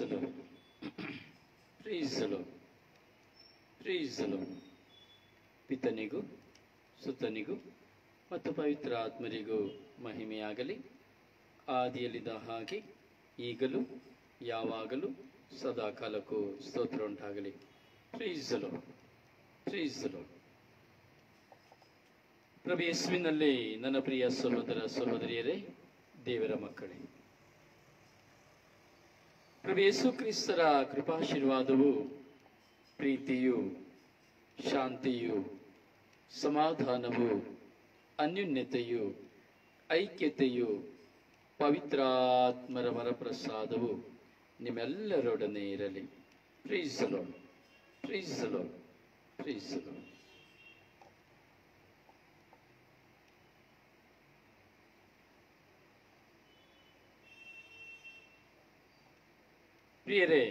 the Lord. Praise the Lord. Praise the Lord. ಪಿತನಿಗೂ ಸುತನಿಗೂ ಮತ್ತು ಪವಿತ್ರ ಆತ್ಮರಿಗೂ ಮಹಿಮೆಯಾಗಲಿ. ಆದಿಯಲ್ಲಿದ್ದ ಹಾಗೆ ಈಗಲೂ ಯಾವಾಗಲೂ ಸದಾ ಕಾಲಕ್ಕೂ ಸ್ತೋತ್ರ ಉಂಟಾಗಲಿ. Praise the Lord. Praise the Lord. ಪ್ರಭು ಯೇಸುವಿನಲ್ಲಿ ನನ್ನ ಪ್ರಿಯ ಸಹೋದರ ಸಹೋದರಿಯರೇ, ದೇವರ ಮಕ್ಕಳೇ, ಪ್ರಭು ಯೇಸು ಕ್ರಿಸ್ತರ ಕೃಪಾಶೀರ್ವಾದವು, ಪ್ರೀತಿಯು, ಶಾಂತಿಯು, ಸಮಾಧಾನವು, ಅನ್ಯೋನ್ಯತೆಯು, ಐಕ್ಯತೆಯು, ಪವಿತ್ರಾತ್ಮರ ವರಪ್ರಸಾದವು ನಿಮ್ಮೆಲ್ಲರೊಡನೆ ಇರಲಿ. Praise the Lord. Praise the Lord. Praise the Lord. ಪ್ರಿಯರೇ,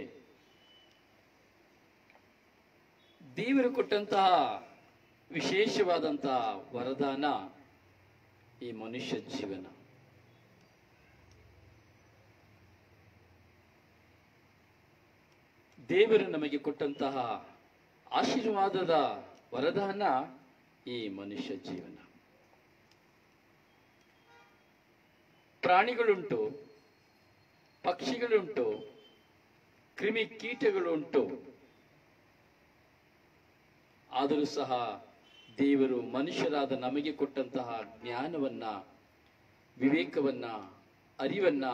ದೇವರು ಕೊಟ್ಟಂತಹ ವಿಶೇಷವಾದಂತಹ ವರದಾನ ಈ ಮನುಷ್ಯ ಜೀವನ. ದೇವರು ನಮಗೆ ಕೊಟ್ಟಂತಹ ಆಶೀರ್ವಾದದ ವರದಾನ ಈ ಮನುಷ್ಯ ಜೀವನ. ಪ್ರಾಣಿಗಳುಂಟು, ಪಕ್ಷಿಗಳುಂಟು, ಕ್ರಿಮಿ ಕೀಟಗಳುಂಟು. ಆದರೂ ಸಹ ದೇವರು ಮನುಷ್ಯರಾದ ನಮಗೆ ಕೊಟ್ಟಂತಹ ಜ್ಞಾನವನ್ನ, ವಿವೇಕವನ್ನ, ಅರಿವನ್ನ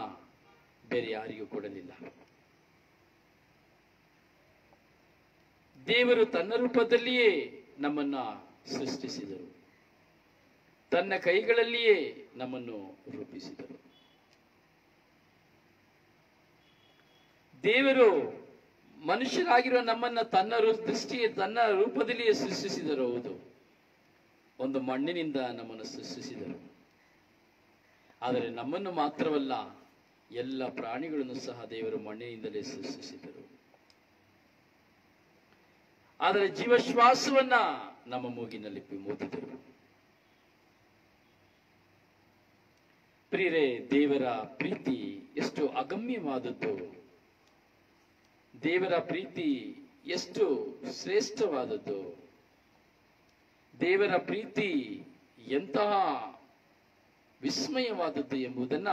ಬೇರೆ ಯಾರಿಗೂ ಕೊಡಲಿಲ್ಲ. ದೇವರು ತನ್ನ ರೂಪದಲ್ಲಿಯೇ ನಮ್ಮನ್ನ ಸೃಷ್ಟಿಸಿದರು, ತನ್ನ ಕೈಗಳಲ್ಲಿಯೇ ನಮ್ಮನ್ನು ರೂಪಿಸಿದರು. ದೇವರು ಮನುಷ್ಯರಾಗಿರುವ ನಮ್ಮನ್ನ ತನ್ನ ರೂಪದಲ್ಲಿಯೇ ಸೃಷ್ಟಿಸಿದರು. ಹೌದು, ಒಂದು ಮಣ್ಣಿನಿಂದ ನಮ್ಮನ್ನು ಸೃಷ್ಟಿಸಿದರು. ಆದರೆ ನಮ್ಮನ್ನು ಮಾತ್ರವಲ್ಲ, ಎಲ್ಲ ಪ್ರಾಣಿಗಳನ್ನು ಸಹ ದೇವರು ಮಣ್ಣಿನಿಂದಲೇ ಸೃಷ್ಟಿಸಿದರು. ಆದರೆ ಜೀವಶ್ವಾಸವನ್ನ ನಮ್ಮ ಮೂಗಿನಲ್ಲಿ ಮೋದಿದರು. ಪ್ರಿಯರೇ, ದೇವರ ಪ್ರೀತಿ ಎಷ್ಟು ಅಗಮ್ಯವಾದದ್ದು, ದೇವರ ಪ್ರೀತಿ ಎಷ್ಟು ಶ್ರೇಷ್ಠವಾದದ್ದು, ದೇವರ ಪ್ರೀತಿ ಎಂತಹ ವಿಸ್ಮಯವಾದದ್ದು ಎಂಬುದನ್ನ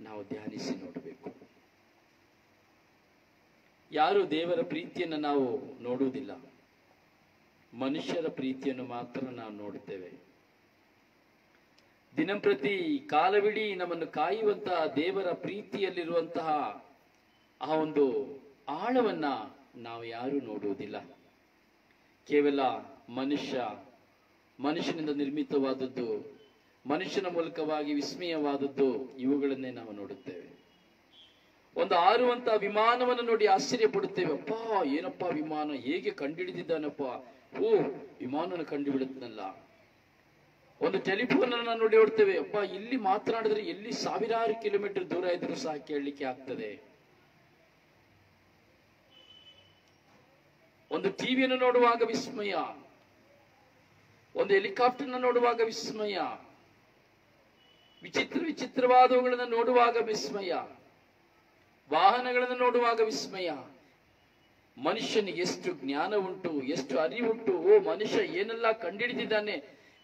ನಾವು ಧ್ಯಾನಿಸಿ ನೋಡಬೇಕು. ಯಾರು ದೇವರ ಪ್ರೀತಿಯನ್ನು ನಾವು ನೋಡುವುದಿಲ್ಲ, ಮನುಷ್ಯರ ಪ್ರೀತಿಯನ್ನು ಮಾತ್ರ ನಾವು ನೋಡುತ್ತೇವೆ. ದಿನಂಪ್ರತಿ ಕಾಲವಿಡೀ ನಮ್ಮನ್ನು ಕಾಯುವಂತಹ ದೇವರ ಪ್ರೀತಿಯಲ್ಲಿರುವಂತಹ ಆ ಒಂದು ಆಳವನ್ನ ನಾವು ಯಾರೂ ನೋಡುವುದಿಲ್ಲ. ಕೇವಲ ಮನುಷ್ಯನಿಂದ ನಿರ್ಮಿತವಾದದ್ದು, ಮನುಷ್ಯನ ಮೂಲಕವಾಗಿ ವಿಸ್ಮಯವಾದದ್ದು, ಇವುಗಳನ್ನೇ ನಾವು ನೋಡುತ್ತೇವೆ. ಒಂದು ಹಾರುವಂತಹ ವಿಮಾನವನ್ನು ನೋಡಿ ಆಶ್ಚರ್ಯ ಪಡುತ್ತೇವೆ. ಅಪ್ಪ, ಏನಪ್ಪ ವಿಮಾನ, ಹೇಗೆ ಕಂಡುಹಿಡಿದಿದ್ದಾನಪ್ಪ, ಓ ವಿಮಾನನ ಕಂಡುಹಿಡಿದ್ನಲ್ಲ. ಒಂದು ಟೆಲಿಫೋನ್ ಅನ್ನು ನೋಡಿ ನೋಡ್ತೇವೆ, ಅಪ್ಪ ಇಲ್ಲಿ ಮಾತನಾಡಿದ್ರೆ ಎಲ್ಲಿ ಸಾವಿರಾರು ಕಿಲೋಮೀಟರ್ ದೂರ ಇದ್ರೂ ಸಹ ಕೇಳಲಿಕ್ಕೆ ಆಗ್ತದೆ. ಒಂದು ಟಿವಿಯನ್ನು ನೋಡುವಾಗ ವಿಸ್ಮಯ, ಒಂದು ಹೆಲಿಕಾಪ್ಟರ್ನ ನೋಡುವಾಗ ವಿಸ್ಮಯ, ವಿಚಿತ್ರವಾದವುಗಳನ್ನು ನೋಡುವಾಗ ವಿಸ್ಮಯ, ವಾಹನಗಳನ್ನು ನೋಡುವಾಗ ವಿಸ್ಮಯ. ಮನುಷ್ಯನಿಗೆ ಎಷ್ಟು ಜ್ಞಾನ ಉಂಟು, ಎಷ್ಟು ಅರಿವುಂಟು, ಓ ಮನುಷ್ಯ ಏನೆಲ್ಲ ಕಂಡುಹಿಡಿದಿದ್ದಾನೆ.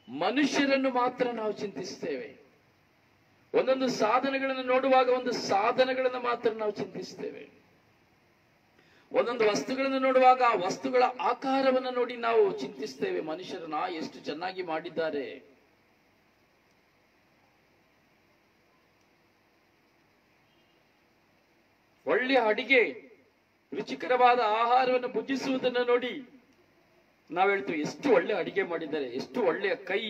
ಮನುಷ್ಯರನ್ನು ಮಾತ್ರ ನಾವು ಚಿಂತಿಸ್ತೇವೆ. ಒಂದೊಂದು ಸಾಧನಗಳನ್ನು ನೋಡುವಾಗ ಒಂದು ಸಾಧನಗಳನ್ನು ಮಾತ್ರ ನಾವು ಚಿಂತಿಸ್ತೇವೆ. ಒಂದೊಂದು ವಸ್ತುಗಳನ್ನು ನೋಡುವಾಗ ಆ ವಸ್ತುಗಳ ಆಕಾರವನ್ನು ನೋಡಿ ನಾವು ಚಿಂತಿಸ್ತೇವೆ. ಮನುಷ್ಯರನ್ನ ಎಷ್ಟು ಚೆನ್ನಾಗಿ ಮಾಡಿದ್ದಾರೆ. ಒಳ್ಳೆಯ ಅಡಿಗೆ, ರುಚಿಕರವಾದ ಆಹಾರವನ್ನು ಭುಜಿಸುವುದನ್ನು ನೋಡಿ ನಾವು ಹೇಳ್ತೀವಿ, ಎಷ್ಟು ಒಳ್ಳೆ ಅಡಿಗೆ ಮಾಡಿದ್ದಾರೆ, ಎಷ್ಟು ಒಳ್ಳೆಯ ಕೈ.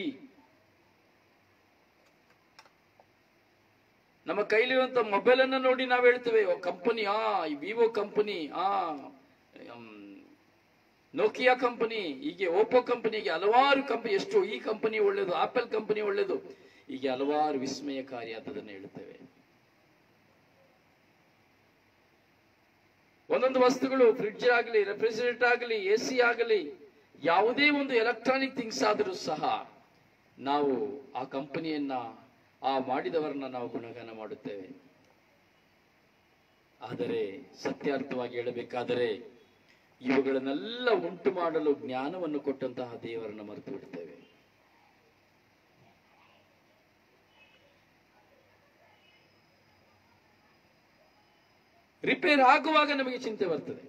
ನಮ್ಮ ಕೈಲಿರುವಂತ ಮೊಬೈಲ್ ಅನ್ನು ನೋಡಿ ನಾವು ಹೇಳ್ತೇವೆ, company, Vivo company, Nokia company, ಹೀಗೆ ಓಪೋ ಕಂಪನಿ, ಹೀಗೆ ಹಲವಾರು ಕಂಪನಿ, ಎಷ್ಟು ಈ ಕಂಪನಿ ಒಳ್ಳೆಯದು, ಆಪಲ್ ಕಂಪನಿ ಒಳ್ಳೆಯದು, ಹೀಗೆ ಹಲವಾರು ವಿಸ್ಮಯಕಾರಿಯಾದದನ್ನು ಹೇಳ್ತೇವೆ. ಒಂದೊಂದು ವಸ್ತುಗಳು, ಫ್ರಿಡ್ಜ್ ಆಗಲಿ, ರೆಫ್ರಿಜರೇಟರ್ ಆಗಲಿ, ಎಸಿ ಆಗಲಿ, ಯಾವುದೇ ಒಂದು ಎಲೆಕ್ಟ್ರಾನಿಕ್ ಥಿಂಗ್ಸ್ ಆದರೂ ಸಹ ನಾವು ಆ ಕಂಪನಿಯನ್ನ, ಆ ಮಾಡಿದವರನ್ನ ನಾವು ಗುಣಗಾನ ಮಾಡುತ್ತೇವೆ. ಆದರೆ ಸತ್ಯಾರ್ಥವಾಗಿ ಹೇಳಬೇಕಾದರೆ ಇವುಗಳನ್ನೆಲ್ಲ ಉಂಟು ಮಾಡಲು ಜ್ಞಾನವನ್ನು ಕೊಟ್ಟಂತಹ ದೇವರನ್ನು ಮರೆತು ಬಿಡ್ತೇವೆ. ರಿಪೇರ್ ಆಗುವಾಗ ನಮಗೆ ಚಿಂತೆ ಬರ್ತದೆ.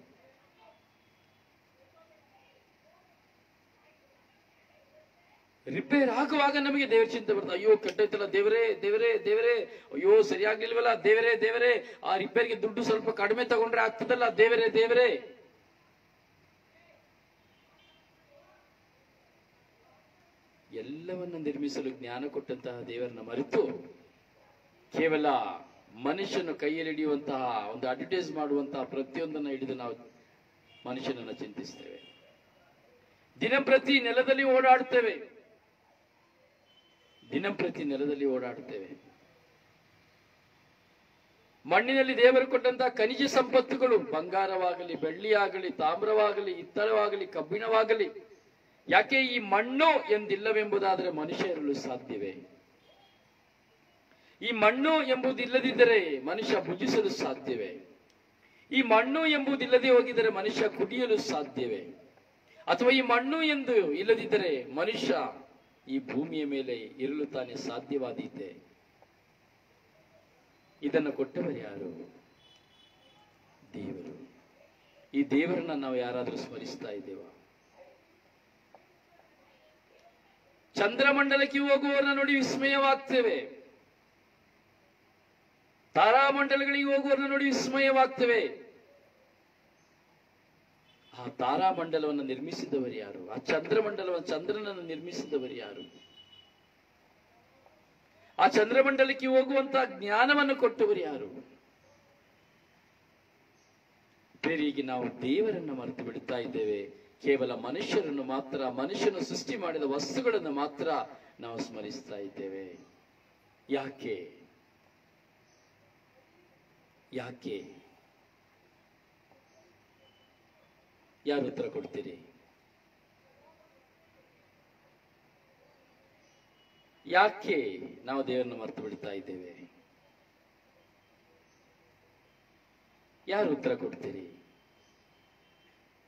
ರಿಪೇರ್ ಆಗುವಾಗ ನಮಗೆ ದೇವರ ಚಿಂತೆ ಬರ್ತದೆ. ಅಯ್ಯೋ ಕೆಟ್ಟೈತಲ್ಲ, ದೇವರೇ ದೇವರೇ ದೇವರೇ, ಅಯ್ಯೋ ಸರಿಯಾಗ್ಲಿಲ್ವಲ್ಲ, ದೇವರೇ ದೇವರೇ, ಆ ರಿಪೇರ್ಗೆ ದುಡ್ಡು ಸ್ವಲ್ಪ ಕಡಿಮೆ ತಗೊಂಡ್ರೆ ಆಗ್ತದಲ್ಲ, ದೇವರೇ ದೇವರೇ. ಎಲ್ಲವನ್ನ ನಿರ್ಮಿಸಲು ಜ್ಞಾನ ಕೊಟ್ಟಂತಹ ದೇವರನ್ನ ಮರೆತು ಕೇವಲ ಮನುಷ್ಯನ ಕೈಯಲ್ಲಿ ಹಿಡಿಯುವಂತಹ ಒಂದು ಅಡ್ವರ್ಟೈಸ್ ಮಾಡುವಂತಹ ಪ್ರತಿಯೊಂದನ್ನು ಹಿಡಿದು ನಾವು ಮನುಷ್ಯನನ್ನ ಚಿಂತಿಸ್ತೇವೆ. ದಿನಂಪ್ರತಿ ನೆಲದಲ್ಲಿ ಓಡಾಡ್ತೇವೆ, ದಿನಂಪ್ರತಿ ನೆಲದಲ್ಲಿ ಓಡಾಡುತ್ತೇವೆ. ಮಣ್ಣಿನಲ್ಲಿ ದೇವರು ಕೊಟ್ಟಂತಹ ಖನಿಜ ಸಂಪತ್ತುಗಳು, ಬಂಗಾರವಾಗಲಿ, ಬೆಳ್ಳಿಯಾಗಲಿ, ತಾಮ್ರವಾಗಲಿ, ಹಿತ್ತಳವಾಗಲಿ, ಕಬ್ಬಿಣವಾಗಲಿ, ಯಾಕೆ ಈ ಮಣ್ಣು ಎಂದಿಲ್ಲವೆಂಬುದಾದರೆ ಮನುಷ್ಯ ಇರಲು ಸಾಧ್ಯವೇ? ಈ ಮಣ್ಣು ಎಂಬುದಿಲ್ಲದಿದ್ದರೆ ಮನುಷ್ಯ ಭುಜಿಸಲು ಸಾಧ್ಯವೇ? ಈ ಮಣ್ಣು ಎಂಬುದಿಲ್ಲದೆ ಹೋಗಿದರೆ ಮನುಷ್ಯ ಕುಡಿಯಲು ಸಾಧ್ಯವೇ? ಅಥವಾ ಈ ಮಣ್ಣು ಎಂದು ಇಲ್ಲದಿದ್ದರೆ ಮನುಷ್ಯ ಈ ಭೂಮಿಯ ಮೇಲೆ ಇರಲು ತಾನೇ ಸಾಧ್ಯವಾದೀತೆ? ಇದನ್ನು ಕೊಟ್ಟವರು ಯಾರು? ದೇವರು. ಈ ದೇವರನ್ನ ನಾವು ಯಾರಾದರೂ ಸ್ಮರಿಸ್ತಾ ಇದ್ದೇವಾ? ಚಂದ್ರಮಂಡಲಕ್ಕೆ ಹೋಗುವವರನ್ನ ನೋಡಿ ವಿಸ್ಮಯವಾಗ್ತೇವೆ, ತಾರಾಮಂಡಲಗಳಿಗೆ ಹೋಗುವವರನ್ನ ನೋಡಿ ವಿಸ್ಮಯವಾಗ್ತೇವೆ. ಆ ತಾರಾಮಂಡಲವನ್ನು ನಿರ್ಮಿಸಿದವರು ಯಾರು? ಆ ಚಂದ್ರನನ್ನು ನಿರ್ಮಿಸಿದವರು ಯಾರು? ಆ ಚಂದ್ರಮಂಡಲಕ್ಕೆ ಹೋಗುವಂತಹ ಜ್ಞಾನವನ್ನು ಕೊಟ್ಟವರು ಯಾರು? ಬೇರೆಗೆ ನಾವು ದೇವರನ್ನು ಮರೆತು ಬಿಡ್ತಾ ಇದ್ದೇವೆ. ಕೇವಲ ಮನುಷ್ಯರನ್ನು ಮಾತ್ರ, ಮನುಷ್ಯನು ಸೃಷ್ಟಿ ಮಾಡಿದ ವಸ್ತುಗಳನ್ನು ಮಾತ್ರ ನಾವು ಸ್ಮರಿಸ್ತಾ ಇದ್ದೇವೆ. ಯಾಕೆ? ಯಾಕೆ? ಯಾರು ಉತ್ತರ ಕೊಡ್ತೀರಿ? ಯಾಕೆ ನಾವು ದೇವರನ್ನು ಮರೆತು ಬಿಡ್ತಾ ಇದ್ದೇವೆ? ಯಾರು ಉತ್ತರ ಕೊಡ್ತೀರಿ?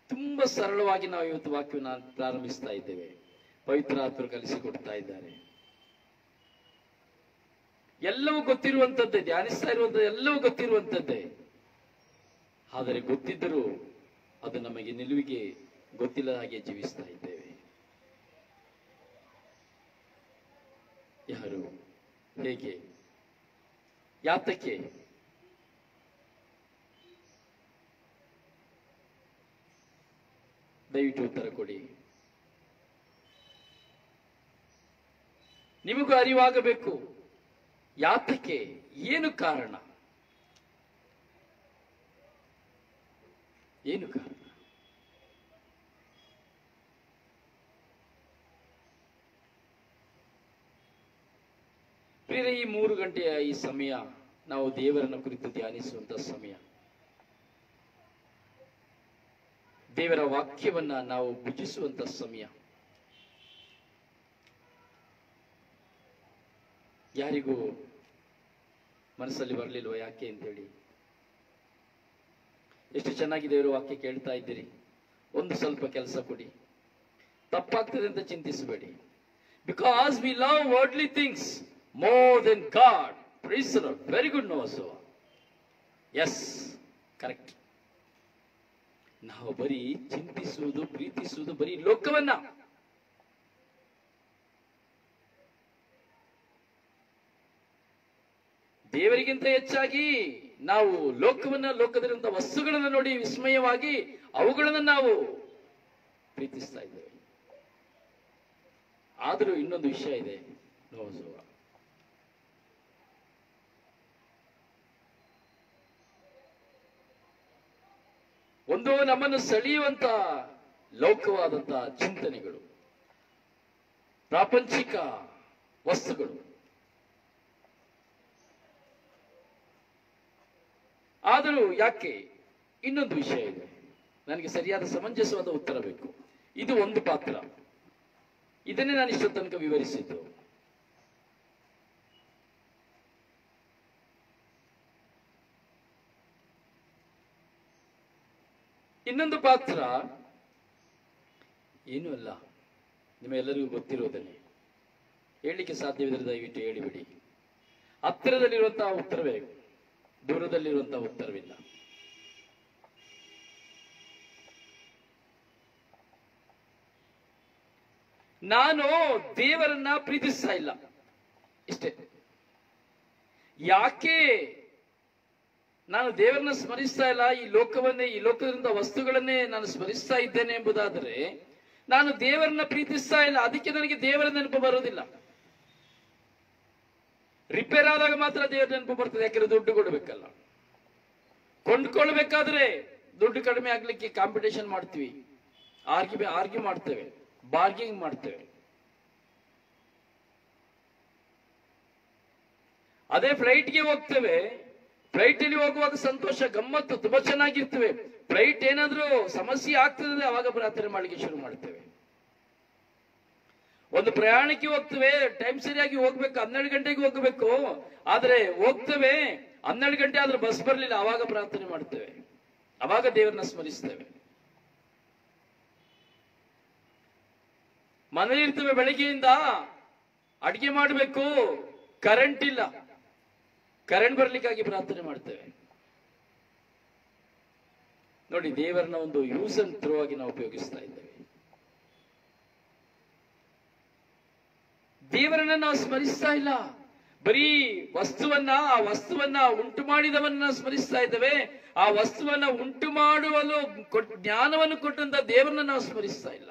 ತುಂಬಾ ಸರಳವಾಗಿ ನಾವು ಇವತ್ತು ವಾಕ್ಯವನ್ನು ಪ್ರಾರಂಭಿಸ್ತಾ ಇದ್ದೇವೆ. ಪವಿತ್ರಾತ್ಮರು ಕಲಿಸಿಕೊಡ್ತಾ ಇದ್ದಾರೆ. ಎಲ್ಲವೂ ಗೊತ್ತಿರುವಂತದ್ದೇ, ಧ್ಯಾನಿಸ್ತಾ ಇರುವಂತದ್ದು ಎಲ್ಲವೂ ಗೊತ್ತಿರುವಂತದ್ದೇ. ಆದರೆ ಗೊತ್ತಿದ್ದರೂ ಅದು ನಮಗೆ ನಿಲುವಿಗೆ ಗೊತ್ತಿಲ್ಲದ ಹಾಗೆ ಜೀವಿಸ್ತಾ ಇದ್ದೇವೆ. ಯಾರು? ಹೇಗೆ? ಯಾತಕ್ಕೆ? ದಯವಿಟ್ಟು ಉತ್ತರ ಕೊಡಿ. ನಿಮಗೂ ಅರಿವಾಗಬೇಕು. ಯಾತಕ್ಕೆ? ಏನು ಕಾರಣ? ಏನು ಕಾರಣ? ಪ್ರಿಯರೇ, ಈ 3 ಗಂಟೆಯ ಈ ಸಮಯ ನಾವು ದೇವರನ್ನ ಕುರಿತು ಧ್ಯಾನಿಸುವಂತ ಸಮಯ. ದೇವರ ವಾಕ್ಯವನ್ನ ನಾವು ಭುಜಿಸುವಂತ ಸಮಯ. ಯಾರಿಗೂ ಮನಸ್ಸಲ್ಲಿ ಬರಲಿಲ್ವ ಯಾಕೆ ಅಂತೇಳಿ? ಎಷ್ಟು ಚೆನ್ನಾಗಿ ದೇವರ ವಾಕ್ಯ ಕೇಳ್ತಾ ಇದ್ದೀರಿ. ಒಂದು ಸ್ವಲ್ಪ ಕೆಲಸ ಕೊಡಿ, ತಪ್ಪಾಗ್ತದೆ ಅಂತ ಚಿಂತಿಸಬೇಡಿ. Because we love worldly things more than God. Praise the Lord. Very good ನೋಸೋ. Yes, correct. ನಾವು ಬರೀ ಚಿಂತಿಸುವುದು, ಪ್ರೀತಿಸುವುದು ಬರೀ ಲೋಕವನ್ನ. ದೇವರಿಗಿಂತ ಹೆಚ್ಚಾಗಿ ನಾವು ಲೋಕವನ್ನ, ಲೋಕದಲ್ಲಿರುವಂತಹ ವಸ್ತುಗಳನ್ನು ನೋಡಿ ವಿಸ್ಮಯವಾಗಿ ಅವುಗಳನ್ನು ನಾವು ಪ್ರೀತಿಸ್ತಾ ಇದ್ದೇವೆ. ಆದರೂ ಇನ್ನೊಂದು ವಿಷಯ ಇದೆ ನೋಸುವ. ಒಂದು ನಮ್ಮನ್ನು ಸೆಳೆಯುವಂತ ಲೌಕಿಕವಾದಂತಹ ಚಿಂತನೆಗಳು, ಪ್ರಾಪಂಚಿಕ ವಸ್ತುಗಳು. ಆದರೂ ಯಾಕೆ? ಇನ್ನೊಂದು ವಿಷಯ ಇದೆ. ನನಗೆ ಸರಿಯಾದ ಸಮಂಜಸವಾದ ಉತ್ತರ ಬೇಕು. ಇದು ಒಂದು ಪಾತ್ರ. ಇದನ್ನೇ ನಾನು ಇಷ್ಟೊತ್ತು ತನಕ ವಿವರಿಸಿದ್ದು. ಇನ್ನೊಂದು ಪಾತ್ರ ಏನೂ ಅಲ್ಲ, ನಿಮ್ಮೆಲ್ಲರಿಗೂ ಗೊತ್ತಿರೋದನ್ನೇ, ಹೇಳಲಿಕ್ಕೆ ಸಾಧ್ಯವಿದ್ರೆ ದಯವಿಟ್ಟು ಹೇಳಿಬಿಡಿ. ಹತ್ತಿರದಲ್ಲಿರುವಂತಹ ಉತ್ತರವೇ, ದೂರದಲ್ಲಿರುವಂತಹ ಉತ್ತರವಿಲ್ಲ. ನಾನು ದೇವರನ್ನ ಪ್ರೀತಿಸ್ತಾ ಇಲ್ಲ, ಇಷ್ಟೇ. ಯಾಕೆ ನಾನು ದೇವರನ್ನ ಸ್ಮರಿಸ್ತಾ ಇಲ್ಲ, ಈ ಲೋಕದಿಂದ ವಸ್ತುಗಳನ್ನೇ ನಾನು ಸ್ಮರಿಸ್ತಾ ಇದ್ದೇನೆ ಎಂಬುದಾದರೆ, ನಾನು ದೇವರನ್ನ ಪ್ರೀತಿಸ್ತಾ ಇಲ್ಲ, ಅದಕ್ಕೆ ನನಗೆ ದೇವರ ನೆನಪು ಬರೋದಿಲ್ಲ. ರಿಪೇರ್ ಆದಾಗ ಮಾತ್ರ ದೇವರ ನೆನಪು ಬರ್ತದೆ, ಯಾಕಂದ್ರೆ ದುಡ್ಡು ಕೊಡಬೇಕಲ್ಲ. ಕೊಂಡ್ಕೊಳ್ಬೇಕಾದ್ರೆ ದುಡ್ಡು ಕಡಿಮೆ ಆಗ್ಲಿಕ್ಕೆ ಕಾಂಪಿಟೇಷನ್ ಮಾಡ್ತೀವಿ, ಆರ್ಗ್ಯೂ ಮಾಡ್ತೇವೆ, ಬಾರ್ಗಿಂಗ್ ಮಾಡ್ತೇವೆ. ಅದೇ ಫ್ಲೈಟ್ಗೆ ಹೋಗ್ತೇವೆ, ಫ್ಲೈಟ್ ಅಲ್ಲಿ ಹೋಗುವಾಗ ಸಂತೋಷ, ಗಮ್ಮತ್ತು, ತುಂಬಾ ಚೆನ್ನಾಗಿರ್ತೇವೆ. ಫ್ಲೈಟ್ ಏನಾದ್ರೂ ಸಮಸ್ಯೆ ಆಗ್ತದೆ, ಅವಾಗ ಪ್ರಾರ್ಥನೆ ಮಾಡಲಿಕ್ಕೆ ಶುರು ಮಾಡ್ತೇವೆ. ಒಂದು ಪ್ರಯಾಣಕ್ಕೆ ಹೋಗ್ತೇವೆ, ಟೈಮ್ ಸರಿಯಾಗಿ ಹೋಗ್ಬೇಕು, 12 ಗಂಟೆಗೆ ಹೋಗ್ಬೇಕು, ಆದ್ರೆ ಹೋಗ್ತೇವೆ 12 ಗಂಟೆ ಆದ್ರೂ ಬಸ್ ಬರ್ಲಿಲ್ಲ, ಅವಾಗ ಪ್ರಾರ್ಥನೆ ಮಾಡ್ತೇವೆ, ಅವಾಗ ದೇವರನ್ನ ಸ್ಮರಿಸ್ತೇವೆ. ಮನೇಲಿ ಇರ್ತೇವೆ, ಬೆಳಗ್ಗೆಯಿಂದ ಅಡಿಗೆ ಮಾಡಬೇಕು, ಕರೆಂಟ್ ಇಲ್ಲ, ಕರೆಂಟ್ ಬರ್ಲಿಕ್ಕಾಗಿ ಪ್ರಾರ್ಥನೆ ಮಾಡ್ತೇವೆ. ನೋಡಿ, ದೇವರನ್ನ ಒಂದು ಯೂಸ್ ಅಂಡ್ ಥ್ರೋ ಆಗಿ ನಾವು ಉಪಯೋಗಿಸ್ತಾ ಇದ್ದೇವೆ. ದೇವರನ್ನ ನಾವು ಸ್ಮರಿಸ್ತಾ ಇಲ್ಲ, ಬರೀ ಆ ವಸ್ತುವನ್ನ ಉಂಟು ಮಾಡಿದವನ್ನ ಸ್ಮರಿಸ್ತಾ ಇದ್ದೇವೆ. ಆ ವಸ್ತುವನ್ನ ಉಂಟು ಮಾಡುವಲು ಜ್ಞಾನವನ್ನು ಕೊಟ್ಟಂತ ದೇವರನ್ನ ನಾವು ಸ್ಮರಿಸ್ತಾ ಇಲ್ಲ.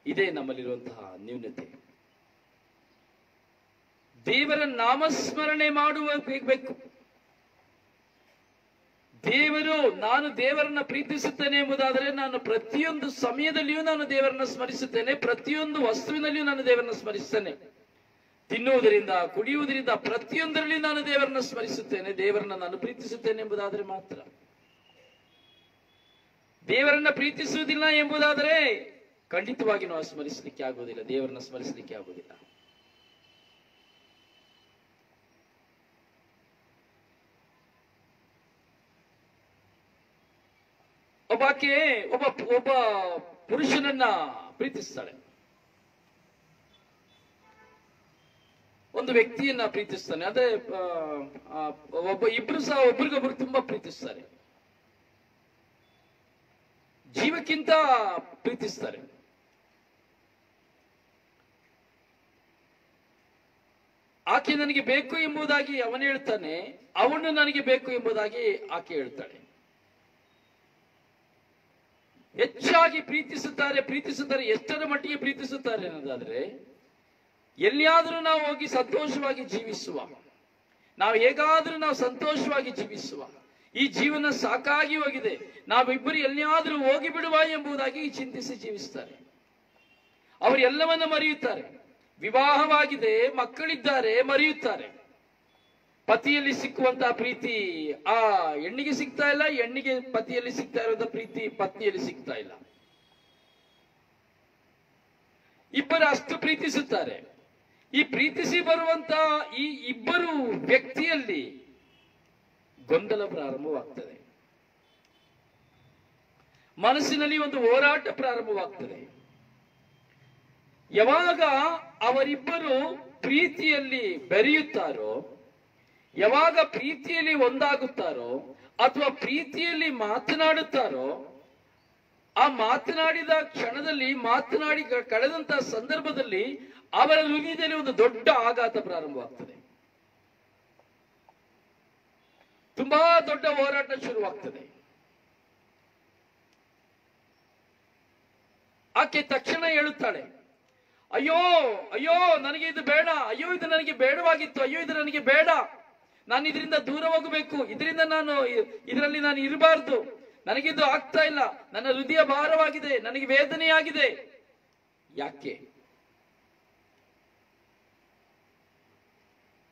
ಇದೇ ನಮ್ಮಲ್ಲಿರುವಂತಹ ನ್ಯೂನತೆ. ದೇವರ ನಾಮಸ್ಮರಣೆ ಬೇಕು. ನಾನು ದೇವರನ್ನ ಪ್ರೀತಿಸುತ್ತೇನೆ ಎಂಬುದಾದರೆ, ನಾನು ಪ್ರತಿಯೊಂದು ಸಮಯದಲ್ಲಿಯೂ ನಾನು ದೇವರನ್ನ ಸ್ಮರಿಸುತ್ತೇನೆ, ಪ್ರತಿಯೊಂದು ವಸ್ತುವಿನಲ್ಲಿಯೂ ನಾನು ದೇವರನ್ನ ಸ್ಮರಿಸುತ್ತೇನೆ. ತಿನ್ನುವುದರಿಂದ, ಕುಡಿಯುವುದರಿಂದ, ಪ್ರತಿಯೊಂದರಲ್ಲಿ ನಾನು ದೇವರನ್ನ ಸ್ಮರಿಸುತ್ತೇನೆ, ದೇವರನ್ನ ನಾನು ಪ್ರೀತಿಸುತ್ತೇನೆ ಎಂಬುದಾದರೆ ಮಾತ್ರ. ದೇವರನ್ನ ಪ್ರೀತಿಸುವುದಿಲ್ಲ ಎಂಬುದಾದರೆ ಖಂಡಿತವಾಗಿ ನಾವು ಸ್ಮರಿಸಲಿಕ್ಕೆ ಆಗುವುದಿಲ್ಲ, ದೇವರನ್ನ ಸ್ಮರಿಸಲಿಕ್ಕೆ ಆಗುವುದಿಲ್ಲ. ಒಬ್ಬ ಪುರುಷನನ್ನ ಪ್ರೀತಿಸ್ತಾಳೆ, ಒಂದು ವ್ಯಕ್ತಿಯನ್ನ ಪ್ರೀತಿಸ್ತಾನೆ. ಅದೇ ಇಬ್ರು ಸಹ ಒಬ್ರಿಗೊಬ್ರು ತುಂಬಾ ಪ್ರೀತಿಸ್ತಾರೆ, ಜೀವಕ್ಕಿಂತ ಪ್ರೀತಿಸ್ತಾರೆ. ಆಕೆ ನನಗೆ ಬೇಕು ಎಂಬುದಾಗಿ ಅವನು ಹೇಳ್ತಾನೆ, ಅವನು ನನಗೆ ಬೇಕು ಎಂಬುದಾಗಿ ಆಕೆ ಹೇಳ್ತಾಳೆ. ಹೆಚ್ಚಾಗಿ ಪ್ರೀತಿಸುತ್ತಾರೆ. ಎಷ್ಟರ ಮಟ್ಟಿಗೆ ಪ್ರೀತಿಸುತ್ತಾರೆ ಅನ್ನೋದಾದ್ರೆ, ಎಲ್ಲಿಯಾದರೂ ನಾವು ಹೋಗಿ ಸಂತೋಷವಾಗಿ ಜೀವಿಸುವ, ನಾವು ಹೇಗಾದ್ರೂ ನಾವು ಸಂತೋಷವಾಗಿ ಜೀವಿಸುವ, ಈ ಜೀವನ ಸಾಕಾಗಿ ಹೋಗಿದೆ, ನಾವಿಬ್ಬರು ಎಲ್ಲಿಯಾದ್ರೂ ಹೋಗಿ ಬಿಡುವ ಎಂಬುದಾಗಿ ಚಿಂತಿಸಿ ಜೀವಿಸ್ತಾರೆ. ಅವರು ಎಲ್ಲವನ್ನ ಮರೆಯುತ್ತಾರೆ. ವಿವಾಹವಾಗಿದೆ, ಮಕ್ಕಳಿದ್ದಾರೆ, ಮರೆಯುತ್ತಾರೆ. ಪತಿಯಲ್ಲಿ ಸಿಕ್ಕುವಂತಹ ಪ್ರೀತಿ ಆ ಹೆಣ್ಣಿಗೆ ಸಿಗ್ತಾ ಇಲ್ಲ, ಹೆಣ್ಣಿಗೆ ಪತಿಯಲ್ಲಿ ಸಿಗ್ತಾ ಇರುವಂತಹ ಪ್ರೀತಿ ಪತ್ನಿಯಲ್ಲಿ ಸಿಗ್ತಾ ಇಲ್ಲ. ಇಬ್ಬರು ಅಷ್ಟು ಪ್ರೀತಿಸುತ್ತಾರೆ. ಈ ಪ್ರೀತಿಸಿ ಬರುವಂತ ಈ ಇಬ್ಬರು ವ್ಯಕ್ತಿಯಲ್ಲಿ ಗೊಂದಲ ಪ್ರಾರಂಭವಾಗ್ತದೆ, ಮನಸ್ಸಿನಲ್ಲಿ ಒಂದು ಹೋರಾಟ ಪ್ರಾರಂಭವಾಗ್ತದೆ. ಯಾವಾಗ ಅವರಿಬ್ಬರು ಪ್ರೀತಿಯಲ್ಲಿ ಬೆರೆಯುತ್ತಾರೋ, ಯಾವಾಗ ಪ್ರೀತಿಯಲ್ಲಿ ಒಂದಾಗುತ್ತಾರೋ, ಅಥವಾ ಪ್ರೀತಿಯಲ್ಲಿ ಮಾತನಾಡುತ್ತಾರೋ, ಆ ಮಾತನಾಡಿದ ಕ್ಷಣದಲ್ಲಿ, ಮಾತನಾಡಿ ಕಳೆದಂತಹ ಸಂದರ್ಭದಲ್ಲಿ ಅವರ ಹೃದಯದಲ್ಲಿ ಒಂದು ದೊಡ್ಡ ಆಘಾತ ಪ್ರಾರಂಭವಾಗ್ತದೆ, ತುಂಬಾ ದೊಡ್ಡ ಹೋರಾಟ ಶುರುವಾಗ್ತದೆ. ಆಕೆ ತಕ್ಷಣ ಹೇಳುತ್ತಾಳೆ, ಅಯ್ಯೋ ಅಯ್ಯೋ ನನಗೆ ಇದು ಬೇಡ, ಅಯ್ಯೋ ಇದು ನನಗೆ ಬೇಡವಾಗಿತ್ತು, ಅಯ್ಯೋ ಇದು ನನಗೆ ಬೇಡ, ನಾನು ಇದರಿಂದ ದೂರ ಹೋಗಬೇಕು, ಇದರಲ್ಲಿ ನಾನು ಇರಬಾರ್ದು, ನನಗಿದು ಆಗ್ತಾ ಇಲ್ಲ, ನನ್ನ ಹೃದಯ ಭಾರವಾಗಿದೆ, ನನಗೆ ವೇದನೆಯಾಗಿದೆ. ಯಾಕೆ?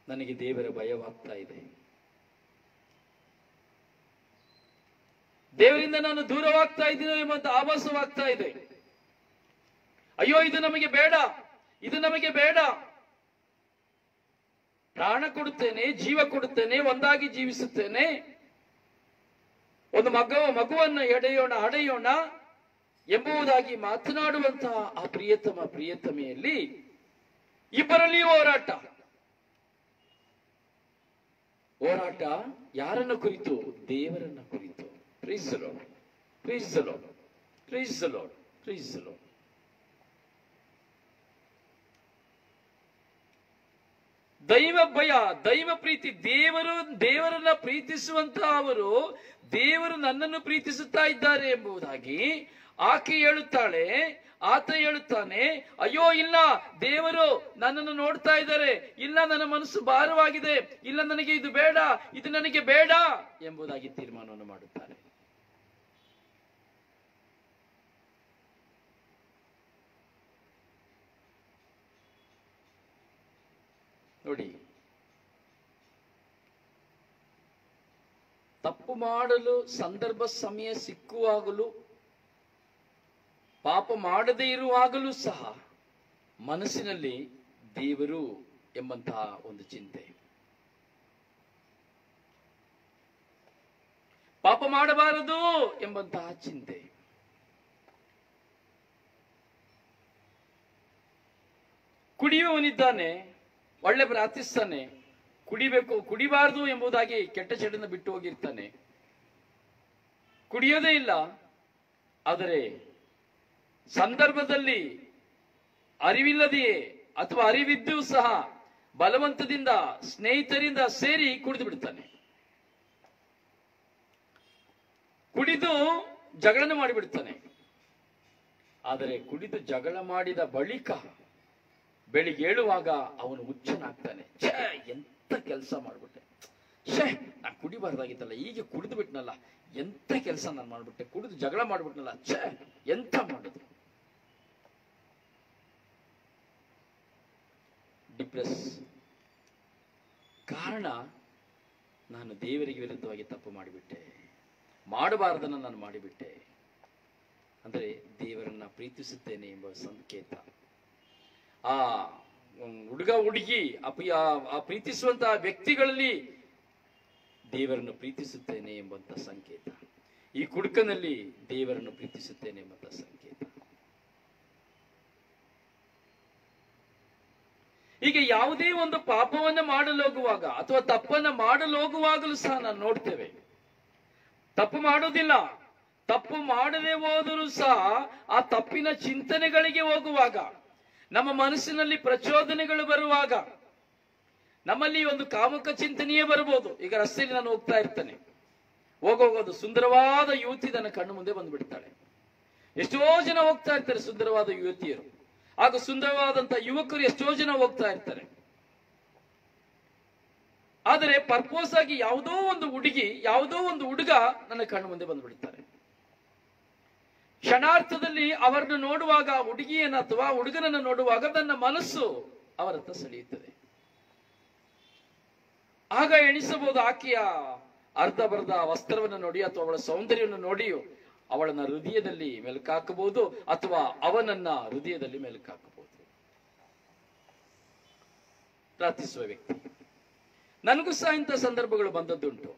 ನನಗೆ ದೇವರ ಭಯವಾಗ್ತಾ ಇದೆ, ದೇವರಿಂದ ನಾನು ದೂರವಾಗ್ತಾ ಇದ್ದೀನಿ ಎಂಬಂತ ಆಭಾಸವಾಗ್ತಾ ಇದೆ. ಅಯ್ಯೋ ಇದು ನಮಗೆ ಬೇಡ, ಇದು ನಮಗೆ ಬೇಡ, ಪ್ರಾಣ ಕೊಡುತ್ತೇನೆ, ಜೀವ ಕೊಡುತ್ತೇನೆ, ಒಂದಾಗಿ ಜೀವಿಸುತ್ತೇನೆ, ಒಂದು ಮಗುವನ್ನು ಹಡೆಯೋಣ ಎಂಬುದಾಗಿ ಮಾತನಾಡುವಂತಹ ಆ ಪ್ರಿಯತಮೆಯಲ್ಲಿ ಇಬ್ಬರಲ್ಲಿ ಹೋರಾಟ ಯಾರನ್ನ ಕುರಿತು? ದೇವರನ್ನ ಕುರಿತು. Praise the Lord, praise the Lord, praise the Lord, praise the Lord. ದೈವ ಭಯ, ದೈವ ಪ್ರೀತಿ, ದೇವರನ್ನ ಪ್ರೀತಿಸುವಂತಹ ಅವರು ದೇವರು ನನ್ನನ್ನು ಪ್ರೀತಿಸುತ್ತಾ ಇದ್ದಾರೆ ಎಂಬುದಾಗಿ ಆಕೆ ಹೇಳುತ್ತಾಳೆ. ಆತ ಹೇಳುತ್ತಾನೆ, ಅಯ್ಯೋ ಇಲ್ಲ, ದೇವರು ನನ್ನನ್ನು ನೋಡ್ತಾ ಇದ್ದಾರೆ, ಇಲ್ಲ ನನ್ನ ಮನಸ್ಸು ಭಾರವಾಗಿದೆ, ಇಲ್ಲ ನನಗೆ ಇದು ಬೇಡ, ಇದು ನನಗೆ ಬೇಡ ಎಂಬುದಾಗಿ ತೀರ್ಮಾನವನ್ನು ಮಾಡುತ್ತಾರೆ. ನೋಡಿ, ತಪ್ಪು ಮಾಡಲು ಸಂದರ್ಭ ಸಮಯ ಸಿಕ್ಕುವಾಗಲೂ, ಪಾಪ ಮಾಡದೇ ಇರುವಾಗಲೂ ಸಹ ಮನಸ್ಸಿನಲ್ಲಿ ದೇವರು ಎಂಬಂತಹ ಒಂದು ಚಿಂತೆ, ಪಾಪ ಮಾಡಬಾರದು ಎಂಬಂತಹ ಚಿಂತೆ. ಕುಡಿಯುವವನಿದ್ದಾನೆ, ಒಳ್ಳೆ ಪ್ರಾರ್ಥಿಸ್ತಾನೆ, ಕುಡಿಬಾರದು ಎಂಬುದಾಗಿ ಕೆಟ್ಟ ಚಟನ ಬಿಟ್ಟು ಹೋಗಿರ್ತಾನೆ, ಕುಡಿಯೋದೇ ಇಲ್ಲ. ಆದರೆ ಸಂದರ್ಭದಲ್ಲಿ ಅರಿವಿಲ್ಲದೆಯೇ ಅಥವಾ ಅರಿವಿದ್ದು ಸಹ ಬಲವಂತದಿಂದ ಸ್ನೇಹಿತರಿಂದ ಸೇರಿ ಕುಡಿದು ಬಿಡ್ತಾನೆ. ಕುಡಿದು ಜಗಳನ ಮಾಡಿಬಿಡ್ತಾನೆ. ಆದರೆ ಕುಡಿದು ಜಗಳ ಮಾಡಿದ ಬಳಿಕ ಬೆಳಿಗ್ಗೆ ಏಳುವಾಗ ಅವನು ಹುಚ್ಚನಾಗ್ತಾನೆ. ಛೇ, ಎಂತ ಕೆಲಸ ಮಾಡ್ಬಿಟ್ಟೆ, ಛೇ ನಾನು ಕುಡಿಬಾರ್ದಾಗಿತ್ತಲ್ಲ, ಈಗ ಕುಡಿದು ಬಿಟ್ನಲ್ಲ, ಎಂತ ಕೆಲಸ ನಾನು ಮಾಡ್ಬಿಟ್ಟೆ, ಕುಡಿದು ಜಗಳ ಮಾಡ್ಬಿಟ್ನಲ್ಲ, ಛೇ ಎಂತ ಮಾಡುದು. ಡಿಪ್ರೆಸ್. ಕಾರಣ, ನಾನು ದೇವರಿಗೆ ವಿರುದ್ಧವಾಗಿ ತಪ್ಪು ಮಾಡಿಬಿಟ್ಟೆ, ಮಾಡಬಾರದನ್ನ ನಾನು ಮಾಡಿಬಿಟ್ಟೆ. ಅಂದ್ರೆ ದೇವರನ್ನ ಪ್ರೀತಿಸುತ್ತೇನೆ ಎಂಬ ಸಂಕೇತ. ಆ ಹುಡುಗ ಹುಡುಗಿ ಆ ಪ್ರೀತಿಸುವಂತಹ ವ್ಯಕ್ತಿಗಳಲ್ಲಿ ದೇವರನ್ನು ಪ್ರೀತಿಸುತ್ತೇನೆ ಎಂಬಂತ ಸಂಕೇತ. ಈ ಕುಡುಕನಲ್ಲಿ ದೇವರನ್ನು ಪ್ರೀತಿಸುತ್ತೇನೆ ಎಂಬಂತ ಸಂಕೇತ. ಹೀಗೆ ಯಾವುದೇ ಒಂದು ಪಾಪವನ್ನ ಮಾಡಲು ಹೋಗುವಾಗ ಅಥವಾ ತಪ್ಪನ್ನ ಮಾಡಲು ಹೋಗುವಾಗಲೂ ಸಹ ನಾವು ನೋಡ್ತೇವೆ, ತಪ್ಪು ಮಾಡೋದಿಲ್ಲ, ತಪ್ಪು ಮಾಡದೆ ಹೋದರೂ ಸಹ ಆ ತಪ್ಪಿನ ಚಿಂತನೆಗಳಿಗೆ ಹೋಗುವಾಗ, ನಮ್ಮ ಮನಸ್ಸಿನಲ್ಲಿ ಪ್ರಚೋದನೆಗಳು ಬರುವಾಗ, ನಮ್ಮಲ್ಲಿ ಒಂದು ಕಾಮುಕ ಚಿಂತನೆಯೇ ಬರಬಹುದು. ಈಗ ರಸ್ತೆಯಲ್ಲಿ ನಾನು ಹೋಗ್ತಾ ಇರ್ತೇನೆ, ಹೋಗೋದು ಸುಂದರವಾದ ಯುವತಿ ನನ್ನ ಕಣ್ಣು ಮುಂದೆ ಬಂದ್ಬಿಡ್ತಾಳೆ. ಎಷ್ಟೋ ಜನ ಹೋಗ್ತಾ ಇರ್ತಾರೆ ಸುಂದರವಾದ ಯುವತಿಯರು, ಹಾಗೂ ಸುಂದರವಾದಂತಹ ಯುವಕರು ಎಷ್ಟೋ ಜನ ಹೋಗ್ತಾ ಇರ್ತಾರೆ. ಆದರೆ ಪರ್ಪೋಸ್ ಆಗಿ ಯಾವುದೋ ಒಂದು ಹುಡುಗಿ, ಯಾವುದೋ ಒಂದು ಹುಡುಗ ನನ್ನ ಕಣ್ಣು ಮುಂದೆ ಬಂದ್ಬಿಡ್ತಾರೆ. ಕ್ಷಣಾರ್ಥದಲ್ಲಿ ಅವರನ್ನು ನೋಡುವಾಗ, ಹುಡುಗಿಯನ್ನ ಅಥವಾ ಹುಡುಗನನ್ನು ನೋಡುವಾಗ ನನ್ನ ಮನಸ್ಸು ಅವರತ್ತ ಸೆಳೆಯುತ್ತದೆ. ಆಗ ಎಣಿಸಬಹುದು, ಆಕೆಯ ಅರ್ಧ ಬರ್ಧ ವಸ್ತ್ರವನ್ನು ನೋಡಿ ಅಥವಾ ಅವಳ ಸೌಂದರ್ಯವನ್ನು ನೋಡಿಯೋ ಅವಳನ್ನ ಹೃದಯದಲ್ಲಿ ಮೆಲುಕಾಕಬಹುದು ಅಥವಾ ಅವನನ್ನ ಹೃದಯದಲ್ಲಿ ಮೆಲುಕಾಕಬಹುದು. ಪ್ರಾರ್ಥಿಸುವ ವ್ಯಕ್ತಿ. ನನಗೂ ಸಹ ಇಂಥ ಸಂದರ್ಭಗಳು ಬಂದದ್ದುಂಟು,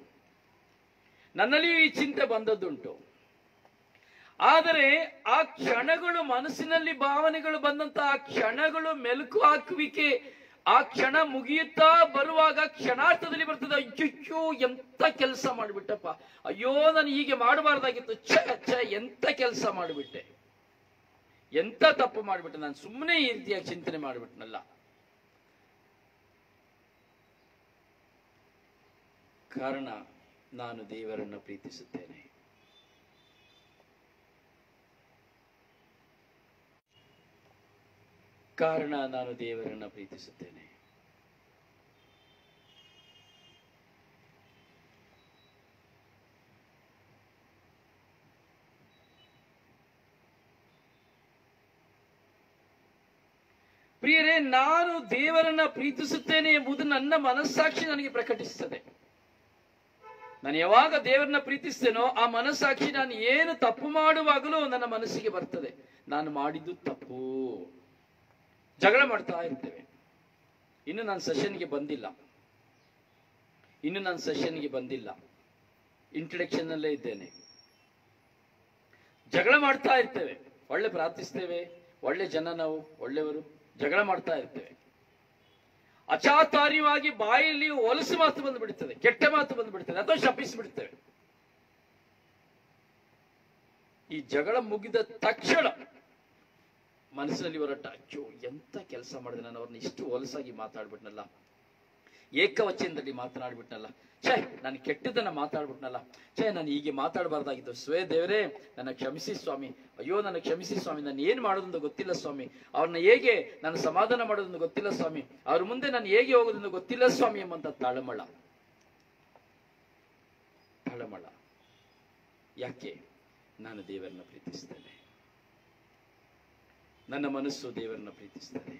ನನ್ನಲ್ಲಿಯೂ ಈ ಚಿಂತೆ ಬಂದದ್ದುಂಟು. ಆದರೆ ಆ ಕ್ಷಣಗಳು, ಮನಸ್ಸಿನಲ್ಲಿ ಭಾವನೆಗಳು ಬಂದಂತಹ ಆ ಕ್ಷಣಗಳು ಮೆಲುಕು ಹಾಕುವಿಕೆ, ಆ ಕ್ಷಣ ಮುಗಿಯುತ್ತಾ ಬರುವಾಗ ಕ್ಷಣಾರ್ಥದಲ್ಲಿ ಬರ್ತದೆ, ಅಯ್ಯೋ ಎಂತ ಕೆಲಸ ಮಾಡಿಬಿಟ್ಟಪ್ಪ, ಅಯ್ಯೋ ನಾನು ಹೀಗೆ ಮಾಡಬಾರ್ದಾಗಿತ್ತು, ಛ ಎಂತ ಕೆಲಸ ಮಾಡಿಬಿಟ್ಟೆ, ಎಂತ ತಪ್ಪು ಮಾಡಿಬಿಟ್ಟೆ, ನಾನು ಸುಮ್ಮನೆ ಈ ರೀತಿಯಾಗಿ ಚಿಂತನೆ ಮಾಡಿಬಿಟ್ನಲ್ಲ. ಕಾರಣ, ನಾನು ದೇವರನ್ನು ಪ್ರೀತಿಸುತ್ತೇನೆ. ಕಾರಣ, ನಾನು ದೇವರನ್ನು ಪ್ರೀತಿಸುತ್ತೇನೆ. ಪ್ರಿಯರೇ, ನಾನು ದೇವರನ್ನ ಪ್ರೀತಿಸುತ್ತೇನೆ ಎಂಬುದು ನನ್ನ ಮನಸ್ಸಾಕ್ಷಿ ನನಗೆ ಪ್ರಕಟಿಸುತ್ತದೆ. ನಾನು ಯಾವಾಗ ದೇವರನ್ನ ಪ್ರೀತಿಸ್ತೇನೋ ಆ ಮನಸ್ಸಾಕ್ಷಿ ನಾನು ಏನು ತಪ್ಪು ಮಾಡುವಾಗಲೂ ನನ್ನ ಮನಸ್ಸಿಗೆ ಬರ್ತದೆ. ನಾನು ಮಾಡಿದ್ದು ತಪ್ಪು. ಜಗಳ ಮಾಡ್ತಾ ಇರ್ತೇವೆ. ಇನ್ನು ನಾನು ಸೆಷನ್ಗೆ ಬಂದಿಲ್ಲ, ಇಂಟ್ರಡಕ್ಷನ್ ಅಲ್ಲೇ ಇದ್ದೇನೆ. ಜಗಳ ಮಾಡ್ತಾ ಇರ್ತೇವೆ, ಒಳ್ಳೆ ಪ್ರಾರ್ಥಿಸ್ತೇವೆ, ಒಳ್ಳೆ ಜನ, ನಾವು ಒಳ್ಳೆಯವರು, ಜಗಳ ಮಾಡ್ತಾ ಇರ್ತೇವೆ. ಅಚಾತಾರ್ಯವಾಗಿ ಬಾಯಲ್ಲಿ ಹೊಲಸು ಮಾತು ಬಂದುಬಿಡುತ್ತದೆ, ಕೆಟ್ಟ ಮಾತು ಬಂದುಬಿಡುತ್ತದೆ, ಅಥವಾ ಶಪಿಸಿಬಿಡ್ತೇವೆ. ಈ ಜಗಳ ಮುಗಿದ ತಕ್ಷಣ ಮನಸ್ಸಿನಲ್ಲಿ ಹೊರಟ, ಅಚ್ಚೋ ಎಂತ ಕೆಲಸ ಮಾಡಿದೆ ನಾನು, ಅವ್ರನ್ನ ಇಷ್ಟು ಹೊಲಸಾಗಿ ಮಾತಾಡ್ಬಿಟ್ನಲ್ಲ, ಏಕವಚನದಲ್ಲಿ ಮಾತನಾಡ್ಬಿಟ್ನಲ್ಲ, ಛೇ ನಾನು ಕೆಟ್ಟದನ್ನ ಮಾತಾಡ್ಬಿಟ್ನಲ್ಲ, ಛೇ ನಾನು ಹೀಗೆ ಮಾತಾಡಬಾರ್ದಾಗಿತ್ತು, ಸ್ವೇ ದೇವರೇ ನನ್ನ ಕ್ಷಮಿಸಿ ಸ್ವಾಮಿ, ಅಯ್ಯೋ ನನ್ನ ಕ್ಷಮಿಸಿ ಸ್ವಾಮಿ, ನಾನು ಏನ್ ಮಾಡೋದಂತ ಗೊತ್ತಿಲ್ಲ ಸ್ವಾಮಿ, ಅವ್ರನ್ನ ಹೇಗೆ ನಾನು ಸಮಾಧಾನ ಮಾಡೋದಂತ ಗೊತ್ತಿಲ್ಲ ಸ್ವಾಮಿ, ಅವ್ರ ಮುಂದೆ ನಾನು ಹೇಗೆ ಹೋಗೋದಂತ ಗೊತ್ತಿಲ್ಲ ಸ್ವಾಮಿ ಎಂಬಂತ ತಳಮಳ. ಯಾಕೆ? ನಾನು ದೇವರನ್ನ ಪ್ರೀತಿಸ್ತೇನೆ, ನನ್ನ ಮನಸ್ಸು ದೇವರನ್ನ ಪ್ರೀತಿಸ್ತೇನೆ.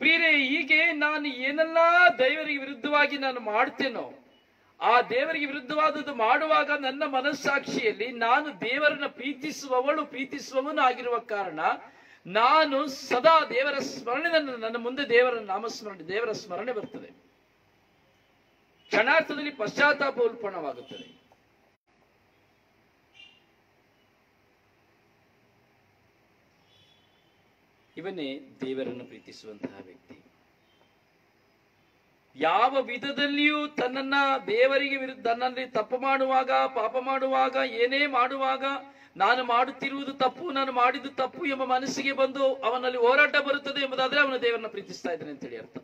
ಪ್ರಿಯರೇ, ಹೀಗೆ ನಾನು ಏನೆಲ್ಲ ದೇವರಿಗೆ ವಿರುದ್ಧವಾಗಿ ನಾನು ಮಾಡ್ತೇನೋ, ಆ ದೇವರಿಗೆ ವಿರುದ್ಧವಾದದ್ದು ಮಾಡುವಾಗ ನನ್ನ ಮನಸ್ಸಾಕ್ಷಿಯಲ್ಲಿ ನಾನು ದೇವರನ್ನ ಪ್ರೀತಿಸುವವನು ಆಗಿರುವ ಕಾರಣ ನಾನು ಸದಾ ದೇವರ ಸ್ಮರಣೆ, ನನ್ನ ಮುಂದೆ ದೇವರ ನಾಮಸ್ಮರಣೆ, ದೇವರ ಸ್ಮರಣೆ ಬರ್ತದೆ. ಕ್ಷಣಾರ್ಥದಲ್ಲಿ ಪಶ್ಚಾತ್ತಾಪ ಉಲ್ಪಣವಾಗುತ್ತದೆ. ಇವನೇ ದೇವರನ್ನು ಪ್ರೀತಿಸುವಂತಹ ವ್ಯಕ್ತಿ. ಯಾವ ವಿಧದಲ್ಲಿಯೂ ತನ್ನನ್ನ ದೇವರಿಗೆ ವಿರುದ್ಧ, ನನ್ನಲ್ಲಿ ತಪ್ಪು ಮಾಡುವಾಗ, ಪಾಪ ಮಾಡುವಾಗ, ಏನೇ ಮಾಡುವಾಗ ನಾನು ಮಾಡುತ್ತಿರುವುದು ತಪ್ಪು, ನಾನು ಮಾಡಿದ್ದು ತಪ್ಪು ಎಂಬ ಮನಸ್ಸಿಗೆ ಬಂದು ಅವನಲ್ಲಿ ಹೋರಾಟ ಬರುತ್ತದೆ ಎಂಬುದಾದ್ರೆ ಅವನು ದೇವರನ್ನ ಪ್ರೀತಿಸ್ತಾ ಇದ್ದಾನೆ ಅಂತೇಳಿ ಅರ್ಥ.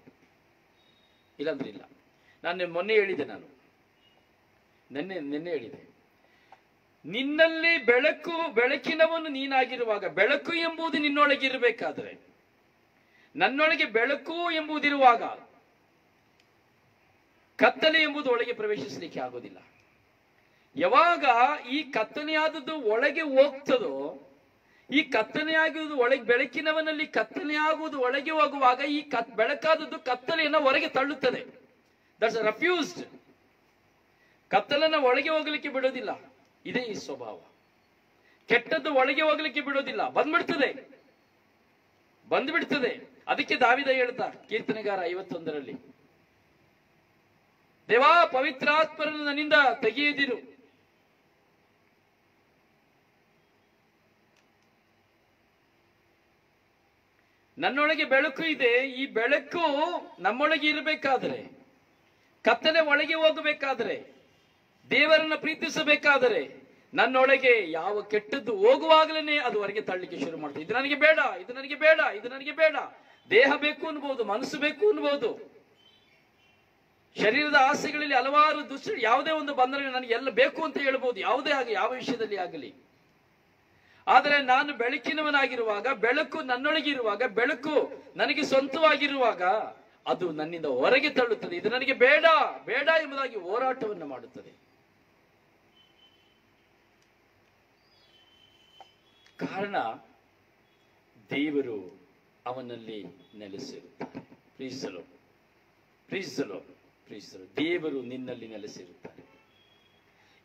ಇಲ್ಲಾಂದ್ರೆ ಇಲ್ಲ. ನಾನು ಮೊನ್ನೆ ಹೇಳಿದೆ, ನಿನ್ನೆ ಹೇಳಿದೆ, ನಿನ್ನಲ್ಲಿ ಬೆಳಕಿನವನು ನೀನಾಗಿರುವಾಗ, ಬೆಳಕು ಎಂಬುದು ನಿನ್ನೊಳಗಿರಬೇಕಾದ್ರೆ, ನನ್ನೊಳಗೆ ಬೆಳಕು ಎಂಬುದಿರುವಾಗ ಕತ್ತಲೆ ಎಂಬುದು ಒಳಗೆ ಪ್ರವೇಶಿಸಲಿಕ್ಕೆ ಆಗೋದಿಲ್ಲ. ಯಾವಾಗ ಈ ಕತ್ತಲೆಯಾದದ್ದು ಒಳಗೆ ಹೋಗ್ತದೋ, ಈ ಕತ್ತಲೆಯಾಗುವುದು ಒಳಗೆ, ಬೆಳಕಿನವನಲ್ಲಿ ಕತ್ತಲೆಯಾಗುವುದು ಒಳಗೆ ಹೋಗುವಾಗ ಈ ಬೆಳಕಾದದ್ದು ಕತ್ತಲೆಯನ್ನ ಹೊರಗೆ ತಳ್ಳುತ್ತದೆ. That's refused. ಕತ್ತಲನ್ನ ಒಳಗೆ ಹೋಗಲಿಕ್ಕೆ ಬಿಡೋದಿಲ್ಲ. ಇದೇ ಈ ಸ್ವಭಾವ. ಕೆಟ್ಟದ್ದು ಒಳಗೆ ಹೋಗಲಿಕ್ಕೆ ಬಿಡೋದಿಲ್ಲ, ಬಂದ್ಬಿಡ್ತದೆ. ಅದಕ್ಕೆ ದಾವಿದ ಹೇಳ್ತಾ, ಕೀರ್ತನೆಗಾರ 51ರಲ್ಲಿ, ದೇವಾ ಪವಿತ್ರಾತ್ಮರನ್ನು ನನ್ನಿಂದ ತೆಗೆಯದಿರು. ನನ್ನೊಳಗೆ ಬೆಳಕು ಇದೆ. ಈ ಬೆಳಕು ನಮ್ಮೊಳಗೆ ಇರಬೇಕಾದ್ರೆ, ಕತ್ತಲೆ ಒಳಗೆ ಹೋಗಬೇಕಾದ್ರೆ, ದೇವರನ್ನ ಪ್ರೀತಿಸಬೇಕಾದರೆ, ನನ್ನೊಳಗೆ ಯಾವ ಕೆಟ್ಟದ್ದು ಹೋಗುವಾಗಲೇ ಅದು ಹೊರಗೆ ತಳ್ಳಲಿಕ್ಕೆ ಶುರು ಮಾಡ್ತದೆ. ಇದು ನನಗೆ ಬೇಡ, ಇದು ನನಗೆ ಬೇಡ, ಇದು ನನಗೆ ಬೇಡ. ದೇಹ ಬೇಕು ಅನ್ಬಹುದು, ಮನಸ್ಸು ಬೇಕು ಅನ್ಬಹುದು, ಶರೀರದ ಆಸೆಗಳಲ್ಲಿ ಹಲವಾರು ಯಾವುದೇ ಒಂದು ಬಂದರೆ ನನಗೆ ಎಲ್ಲ ಬೇಕು ಅಂತ ಹೇಳ್ಬೋದು, ಯಾವುದೇ ಆಗಲಿ, ಯಾವ ವಿಷಯದಲ್ಲಿ ಆಗಲಿ. ಆದರೆ ನಾನು ಬೆಳಕಿನವನಾಗಿರುವಾಗ, ಬೆಳಕು ನನ್ನೊಳಗಿರುವಾಗ, ಬೆಳಕು ನನಗೆ ಸ್ವಂತವಾಗಿರುವಾಗ ಅದು ನನ್ನಿಂದ ಹೊರಗೆ ತಳ್ಳುತ್ತದೆ. ಇದು ನನಗೆ ಬೇಡ ಬೇಡ ಎಂಬುದಾಗಿ ಹೋರಾಟವನ್ನು ಮಾಡುತ್ತದೆ. ಕಾರಣ ದೇವರು ಅವನಲ್ಲಿ ನೆಲೆಸಿರುತ್ತಾರೆ. ದೇವರು ನಿನ್ನಲ್ಲಿ ನೆಲೆಸಿರುತ್ತಾರೆ.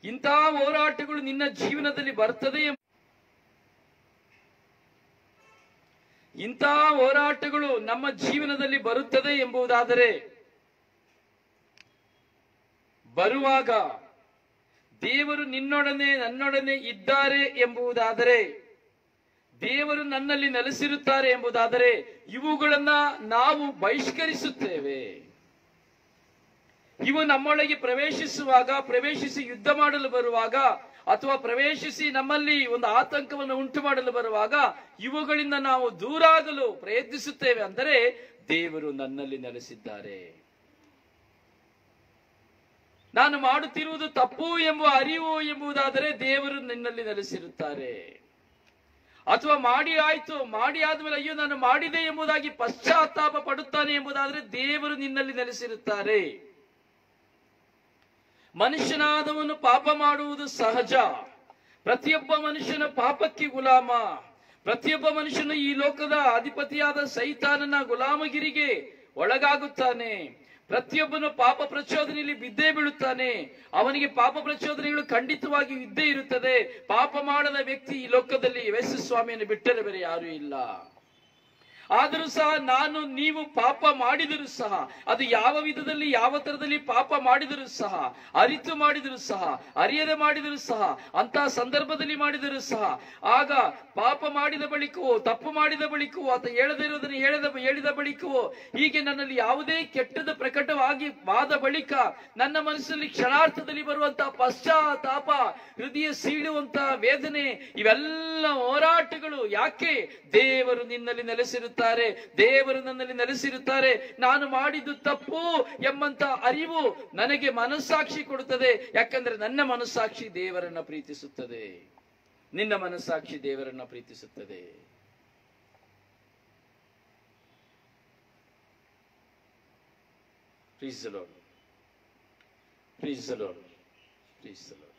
ಇಂತಹ ಹೋರಾಟಗಳು ನಿನ್ನ ಜೀವನದಲ್ಲಿ ಬರ್ತದೆ, ಇಂತಹ ಹೋರಾಟಗಳು ನಮ್ಮ ಜೀವನದಲ್ಲಿ ಬರುತ್ತದೆ ಎಂಬುದಾದರೆ, ಬರುವಾಗ ದೇವರು ನಿನ್ನೊಡನೆ ನನ್ನೊಡನೆ ಇದ್ದಾರೆ ಎಂಬುದಾದರೆ, ದೇವರು ನನ್ನಲ್ಲಿ ನೆಲೆಸಿರುತ್ತಾರೆ ಎಂಬುದಾದರೆ, ಇವುಗಳನ್ನ ನಾವು ಬಹಿಷ್ಕರಿಸುತ್ತೇವೆ. ಇವು ನಮ್ಮೊಳಗೆ ಪ್ರವೇಶಿಸಿ ಯುದ್ಧ ಮಾಡಲು ಬರುವಾಗ, ಅಥವಾ ಪ್ರವೇಶಿಸಿ ನಮ್ಮಲ್ಲಿ ಒಂದು ಆತಂಕವನ್ನು ಉಂಟು ಮಾಡಲು ಬರುವಾಗ ಇವುಗಳಿಂದ ನಾವು ದೂರಾಗಲು ಪ್ರಯತ್ನಿಸುತ್ತೇವೆ. ಅಂದರೆ ದೇವರು ನನ್ನಲ್ಲಿ ನೆಲೆಸಿದ್ದಾರೆ. ನಾನು ಮಾಡುತ್ತಿರುವುದು ತಪ್ಪು ಎಂಬ ಅರಿವು ಎಂಬುದಾದರೆ ದೇವರು ನಿನ್ನಲ್ಲಿ ನೆಲೆಸಿರುತ್ತಾರೆ. ಅಥವಾ ಮಾಡಿ ಆದ್ಮೇಲೆ ಅಯ್ಯೋ ನಾನು ಮಾಡಿದೆ ಎಂಬುದಾಗಿ ಪಶ್ಚಾತ್ತಾಪ ಪಡುತ್ತಾನೆ ಎಂಬುದಾದರೆ ದೇವರು ನಿನ್ನಲ್ಲಿ ನೆಲೆಸಿರುತ್ತಾರೆ. ಮನುಷ್ಯನಾದವನು ಪಾಪ ಮಾಡುವುದು ಸಹಜ. ಪ್ರತಿಯೊಬ್ಬ ಮನುಷ್ಯನ ಪಾಪಕ್ಕೆ ಗುಲಾಮ. ಪ್ರತಿಯೊಬ್ಬ ಮನುಷ್ಯನು ಈ ಲೋಕದ ಅಧಿಪತಿಯಾದ ಸೈತಾನನ ಗುಲಾಮಗಿರಿಗೆ ಒಳಗಾಗುತ್ತಾನೆ. ಪ್ರತಿಯೊಬ್ಬನು ಪಾಪ ಪ್ರಚೋದನೆಯಲ್ಲಿ ಬಿದ್ದೇ ಬೀಳುತ್ತಾನೆ. ಅವನಿಗೆ ಪಾಪ ಪ್ರಚೋದನೆಗಳು ಖಂಡಿತವಾಗಿ ಇದ್ದೇ ಇರುತ್ತದೆ. ಪಾಪ ಮಾಡದ ವ್ಯಕ್ತಿ ಈ ಲೋಕದಲ್ಲಿ ಯೇಸು ಸ್ವಾಮಿಯನ್ನು ಬಿಟ್ಟರೆ ಬೇರೆ ಯಾರೂ ಇಲ್ಲ. ಆದರೂ ಸಹ ನಾನು ನೀವು ಪಾಪ ಮಾಡಿದರೂ ಸಹ, ಅದು ಯಾವ ವಿಧದಲ್ಲಿ ಯಾವ ತರದಲ್ಲಿ ಪಾಪ ಮಾಡಿದರೂ ಸಹ, ಅರಿತು ಮಾಡಿದರೂ ಸಹ, ಅರಿಯದೆ ಮಾಡಿದರೂ ಸಹ, ಅಂತಹ ಸಂದರ್ಭದಲ್ಲಿ ಮಾಡಿದರೂ ಸಹ, ಆಗ ಪಾಪ ಮಾಡಿದ ಬಳಿಕವೋ ತಪ್ಪು ಮಾಡಿದ ಬಳಿಕವೋ ಅಥವಾ ಹೇಳದೇ ಇರೋದನ್ನು ಹೇಳಿದ ಬಳಿಕವೋ ಹೀಗೆ ನನ್ನಲ್ಲಿ ಯಾವುದೇ ಕೆಟ್ಟದ ಪ್ರಕಟವಾಗಿ ಆದ ಬಳಿಕ ನನ್ನ ಮನಸ್ಸಲ್ಲಿ ಕ್ಷಣಾರ್ಥದಲ್ಲಿ ಬರುವಂತಹ ಪಶ್ಚಾತ್ತಾಪ, ಹೃದಯ ಸೀಳುವಂತಹ ವೇದನೆ, ಇವೆಲ್ಲ ಹೋರಾಟಗಳು ಯಾಕೆ? ದೇವರು ನಿನ್ನಲ್ಲಿ ನೆಲೆಸಿರುತ್ತಾರೆ, ದೇವರು ನನ್ನಲ್ಲಿ ನೆಲೆಸಿರುತ್ತಾರೆ. ನಾನು ಮಾಡಿದ್ದು ತಪ್ಪು ಎಂಬಂತ ಅರಿವು ನನಗೆ ಮನಸ್ಸಾಕ್ಷಿ ಕೊಡುತ್ತದೆ. ಯಾಕಂದ್ರೆ ನನ್ನ ಮನಸ್ಸಾಕ್ಷಿ ದೇವರನ್ನ ಪ್ರೀತಿಸುತ್ತದೆ, ನಿನ್ನ ಮನಸ್ಸಾಕ್ಷಿ ದೇವರನ್ನ ಪ್ರೀತಿಸುತ್ತದೆ. Praise the Lord. Praise the Lord. Praise the Lord.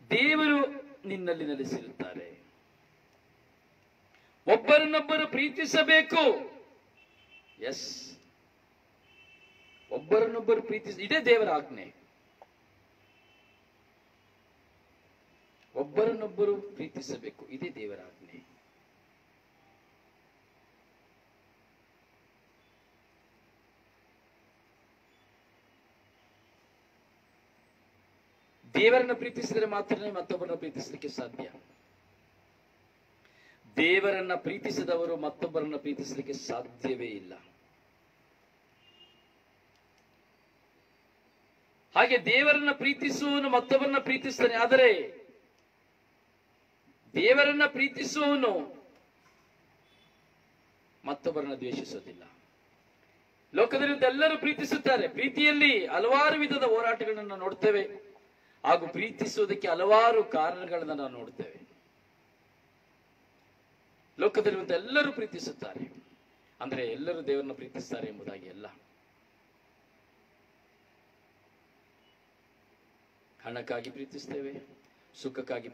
ದೇವರು ನಿನ್ನಲ್ಲಿ ನೆಲೆಸಿರುತ್ತಾರೆ. ಒಬ್ಬರನ್ನೊಬ್ಬರು ಪ್ರೀತಿಸಬೇಕು. ಎಸ್, ಒಬ್ಬರನ್ನೊಬ್ಬರು ಇದೇ ದೇವರ ಆಜ್ಞೆ. ಒಬ್ಬರನ್ನೊಬ್ಬರು ಪ್ರೀತಿಸಬೇಕು, ಇದೇ ದೇವರ ಆಜ್ಞೆ. ದೇವರನ್ನ ಪ್ರೀತಿಸಿದರೆ ಮಾತ್ರನೇ ಮತ್ತೊಬ್ಬರನ್ನ ಪ್ರೀತಿಸಲಿಕ್ಕೆ ಸಾಧ್ಯ. ದೇವರನ್ನ ಪ್ರೀತಿಸಿದವರು ಮತ್ತೊಬ್ಬರನ್ನ ಪ್ರೀತಿಸಲಿಕ್ಕೆ ಸಾಧ್ಯವೇ ಇಲ್ಲ. ಹಾಗೆ ದೇವರನ್ನ ಪ್ರೀತಿಸುವವನು ಮತ್ತೊಬ್ಬರನ್ನ ಪ್ರೀತಿಸ್ತಾನೆ. ಆದರೆ ದೇವರನ್ನ ಪ್ರೀತಿಸುವವನು ಮತ್ತೊಬ್ಬರನ್ನ ದ್ವೇಷಿಸೋದಿಲ್ಲ. ಲೋಕದಲ್ಲಿ ಎಲ್ಲರೂ ಪ್ರೀತಿಸುತ್ತಾರೆ. ಪ್ರೀತಿಯಲ್ಲಿ ಹಲವಾರು ವಿಧದ ಹೋರಾಟಗಳನ್ನು ನೋಡ್ತೇವೆ, ಹಾಗೂ ಪ್ರೀತಿಸುವುದಕ್ಕೆ ಹಲವಾರು ಕಾರಣಗಳನ್ನು ನಾವು ನೋಡ್ತೇವೆ. ಲೋಕದಲ್ಲಿರುವಂತ ಎಲ್ಲರೂ ಪ್ರೀತಿಸುತ್ತಾರೆ ಅಂದ್ರೆ ಎಲ್ಲರೂ ದೇವರನ್ನ ಪ್ರೀತಿಸ್ತಾರೆ ಎಂಬುದಾಗಿ ಅಲ್ಲ. ಹಣಕ್ಕಾಗಿ ಪ್ರೀತಿಸ್ತೇವೆ, ಸುಖಕ್ಕಾಗಿ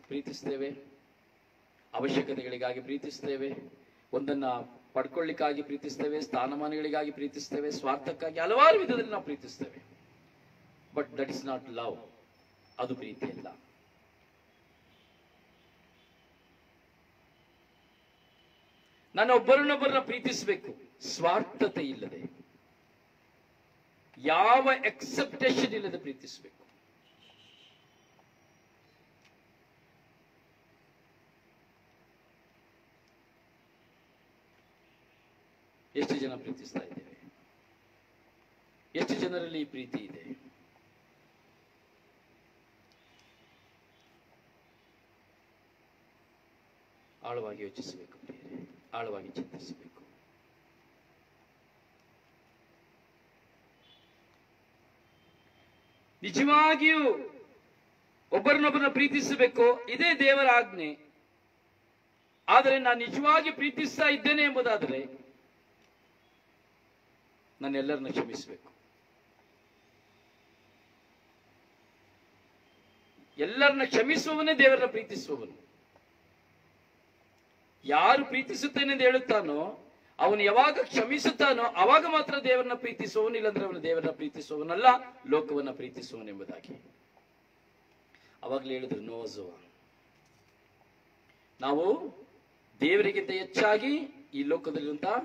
ಪ್ರೀತಿಸ್ತೇವೆ, ಅವಶ್ಯಕತೆಗಳಿಗಾಗಿ ಪ್ರೀತಿಸ್ತೇವೆ, ಒಂದನ್ನ ಪಡ್ಕೊಳ್ಳಿಕ್ಕಾಗಿ ಪ್ರೀತಿಸ್ತೇವೆ, ಸ್ಥಾನಮಾನಗಳಿಗಾಗಿ ಪ್ರೀತಿಸ್ತೇವೆ, ಸ್ವಾರ್ಥಕ್ಕಾಗಿ ಹಲವಾರು ವಿಧದಲ್ಲಿ ನಾವು ಪ್ರೀತಿಸ್ತೇವೆ. But that is not love. ಅದು ಪ್ರೀತಿ ಅಲ್ಲ. ನಾನು ಒಬ್ಬರನ್ನೊಬ್ಬರನ್ನ ಪ್ರೀತಿಸಬೇಕು, ಸ್ವಾರ್ಥತೆ ಇಲ್ಲದೆ, ಯಾವ ಎಕ್ಸೆಪ್ಟೇಷನ್ ಇಲ್ಲದೆ ಪ್ರೀತಿಸಬೇಕು. ಎಷ್ಟು ಜನ ಪ್ರೀತಿಸ್ತಾ ಇದ್ದೇವೆ? ಎಷ್ಟು ಜನರಲ್ಲಿ ಈ ಪ್ರೀತಿ ಇದೆ? ಆಳವಾಗಿ ಯೋಚಿಸಬೇಕು ಪ್ರಿಯರೇ, ಆಳವಾಗಿ ಚಿಂತಿಸಬೇಕು. ನಿಜವಾಗಿಯೂ ಒಬ್ಬರನ್ನೊಬ್ಬರನ್ನ ಪ್ರೀತಿಸಬೇಕು, ಇದೇ ದೇವರ ಆಜ್ಞೆ. ಆದರೆ ನಾನು ನಿಜವಾಗಿ ಪ್ರೀತಿಸ್ತಾ ಇದ್ದೇನೆ ಎಂಬುದಾದರೆ ನಾನೆಲ್ಲರನ್ನ ಕ್ಷಮಿಸಬೇಕು. ಎಲ್ಲರನ್ನ ಕ್ಷಮಿಸುವವನೇ ದೇವರನ್ನ ಪ್ರೀತಿಸುವವನು. ಯಾರು ಪ್ರೀತಿಸುತ್ತೇನೆ ಎಂದು ಹೇಳುತ್ತಾನೋ ಅವನು ಯಾವಾಗ ಕ್ಷಮಿಸುತ್ತಾನೋ ಅವಾಗ ಮಾತ್ರ ದೇವರನ್ನ ಪ್ರೀತಿಸುವವನು, ಇಲ್ಲಂದ್ರೆ ಅವನು ದೇವರನ್ನ ಪ್ರೀತಿಸುವವನಲ್ಲ, ಲೋಕವನ್ನ ಪ್ರೀತಿಸುವನೆಂಬುದಾಗಿ. ಅವಾಗಲೇ ಹೇಳಿದ್ರು ನೋಜುವ, ನಾವು ದೇವರಿಗಿಂತ ಹೆಚ್ಚಾಗಿ ಈ ಲೋಕದಲ್ಲಿರುವಂತಹ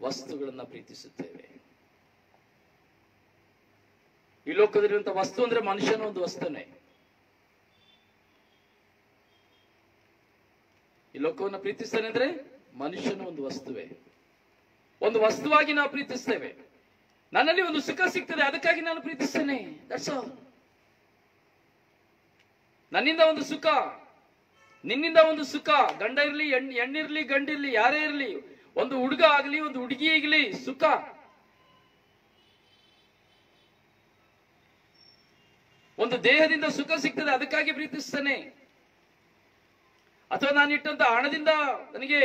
ವಸ್ತುಗಳನ್ನ ಪ್ರೀತಿಸುತ್ತೇವೆ. ಈ ಲೋಕದಲ್ಲಿರುವಂತಹ ವಸ್ತು ಅಂದ್ರೆ ಮನುಷ್ಯನ ಒಂದು ವಸ್ತುನೇ. ಈ ಲೋಕವನ್ನು ಪ್ರೀತಿಸ್ತಾನೆ ಅಂದ್ರೆ ಮನುಷ್ಯನ ಒಂದು ವಸ್ತುವೇ, ಒಂದು ವಸ್ತುವಾಗಿ ನಾವು ಪ್ರೀತಿಸ್ತೇವೆ. ನನ್ನಲ್ಲಿ ಒಂದು ಸುಖ ಸಿಗ್ತದೆ, ಅದಕ್ಕಾಗಿ ನಾನು ಪ್ರೀತಿಸ್ತೇನೆ. That's all. ನನ್ನಿಂದ ಒಂದು ಸುಖ, ನಿನ್ನಿಂದ ಒಂದು ಸುಖ, ಗಂಡ ಇರ್ಲಿ, ಹೆಣ್ಣಿರ್ಲಿ, ಗಂಡಿರ್ಲಿ, ಯಾರೇ ಇರ್ಲಿ, ಒಂದು ಹುಡುಗ ಆಗ್ಲಿ, ಒಂದು ಹುಡುಗಿ ಆಗ್ಲಿ, ಸುಖ. ಒಂದು ದೇಹದಿಂದ ಸುಖ ಸಿಗ್ತದೆ, ಅದಕ್ಕಾಗಿ ಪ್ರೀತಿಸ್ತಾನೆ. ಅಥವಾ ನಾನು ಇಟ್ಟಂತ ಹಣದಿಂದ ನನಗೆ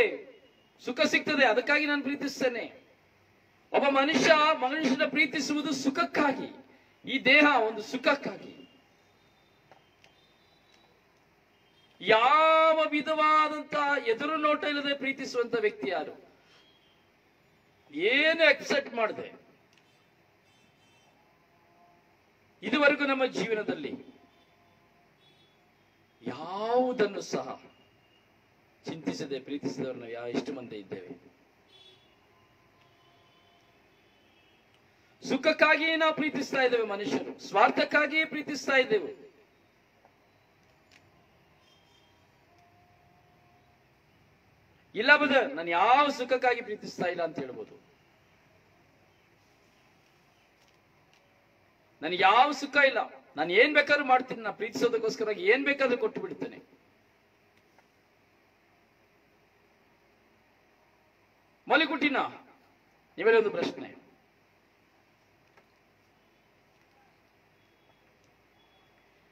ಸುಖ ಸಿಗ್ತದೆ, ಅದಕ್ಕಾಗಿ ನಾನು ಪ್ರೀತಿಸ್ತೇನೆ. ಒಬ್ಬ ಮನುಷ್ಯನ ಪ್ರೀತಿಸುವುದು ಸುಖಕ್ಕಾಗಿ, ಈ ದೇಹ ಒಂದು ಸುಖಕ್ಕಾಗಿ. ಯಾವ ವಿಧವಾದಂತಹ ಎದುರು ನೋಟ ಇಲ್ಲದೆ ಪ್ರೀತಿಸುವಂತ ವ್ಯಕ್ತಿ ಯಾರು? ಏನು ಎಕ್ಸೆಪ್ಟ್ ಮಾಡದೆ ಇದುವರೆಗೂ ನಮ್ಮ ಜೀವನದಲ್ಲಿ ಯಾವುದನ್ನು ಸಹ ಚಿಂತಿಸದೆ ಪ್ರೀತಿಸಿದವರು ನಾವು ಎಷ್ಟು ಮಂದಿ ಇದ್ದೇವೆ? ಸುಖಕ್ಕಾಗಿಯೇ ನಾವು ಪ್ರೀತಿಸ್ತಾ ಇದ್ದೇವೆ. ಮನುಷ್ಯರು ಸ್ವಾರ್ಥಕ್ಕಾಗಿಯೇ ಪ್ರೀತಿಸ್ತಾ ಇದ್ದೇವೆ. ಇಲ್ಲ ಬ್ರದರ್, ನಾನು ಯಾವ ಸುಖಕ್ಕಾಗಿ ಪ್ರೀತಿಸ್ತಾ ಇಲ್ಲ ಅಂತ ಹೇಳ್ಬೋದು. ನನಗೆ ಯಾವ ಸುಖ ಇಲ್ಲ, ನಾನು ಏನ್ ಬೇಕಾದ್ರೂ ಮಾಡ್ತೀನಿ, ನಾನು ಪ್ರೀತಿಸೋದಕ್ಕೋಸ್ಕರ ಏನ್ ಬೇಕಾದ್ರೂ ಕೊಟ್ಟು ಬಿಡ್ತೇನೆ. ಮಲಿಕುಟಿನ ನೀವೇ ಒಂದು ಪ್ರಶ್ನೆ,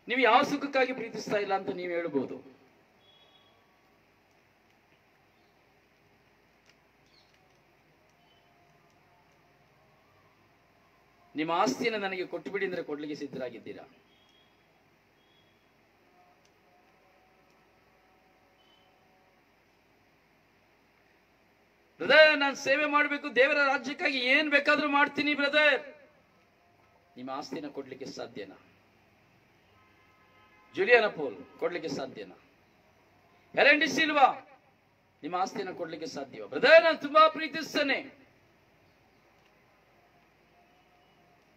ನೀವು ಯಾವ ಸುಖಕ್ಕಾಗಿ ಪ್ರೀತಿಸ್ತಾ ಇಲ್ಲ ಅಂತ ನೀವು ಹೇಳ್ಬೋದು. ನಿಮ್ಮ ಆಸ್ತಿಯನ್ನು ನನಗೆ ಕೊಟ್ಟು ಬಿಡಿ ಅಂದ್ರೆ ಕೊಡ್ಲಿಕ್ಕೆ ಸಿದ್ಧರಾಗಿದ್ದೀರಾ? ಬ್ರದರ್, ನಾನು ಸೇವೆ ಮಾಡಬೇಕು, ದೇವರ ರಾಜ್ಯಕ್ಕಾಗಿ ಏನ್ ಬೇಕಾದ್ರೂ ಮಾಡ್ತೀನಿ ಬ್ರದರ್. ನಿಮ್ಮ ಆಸ್ತಿನ ಕೊಡ್ಲಿಕ್ಕೆ ಸಾಧ್ಯನಾ? ಜೂಲಿಯನ್ ಪೋಲ್ ಕೊಡ್ಲಿಕ್ಕೆ ಸಾಧ್ಯನಾ? ಹೆಲೆನ್ ಡಿ ಸಿಲ್ವಾ ನಿಮ್ಮ ಆಸ್ತಿನ ಕೊಡ್ಲಿಕ್ಕೆ ಸಾಧ್ಯವಾ? ಬ್ರದರ್, ನಾನು ತುಂಬಾ ಪ್ರೀತಿಸ್ತೇನೆ,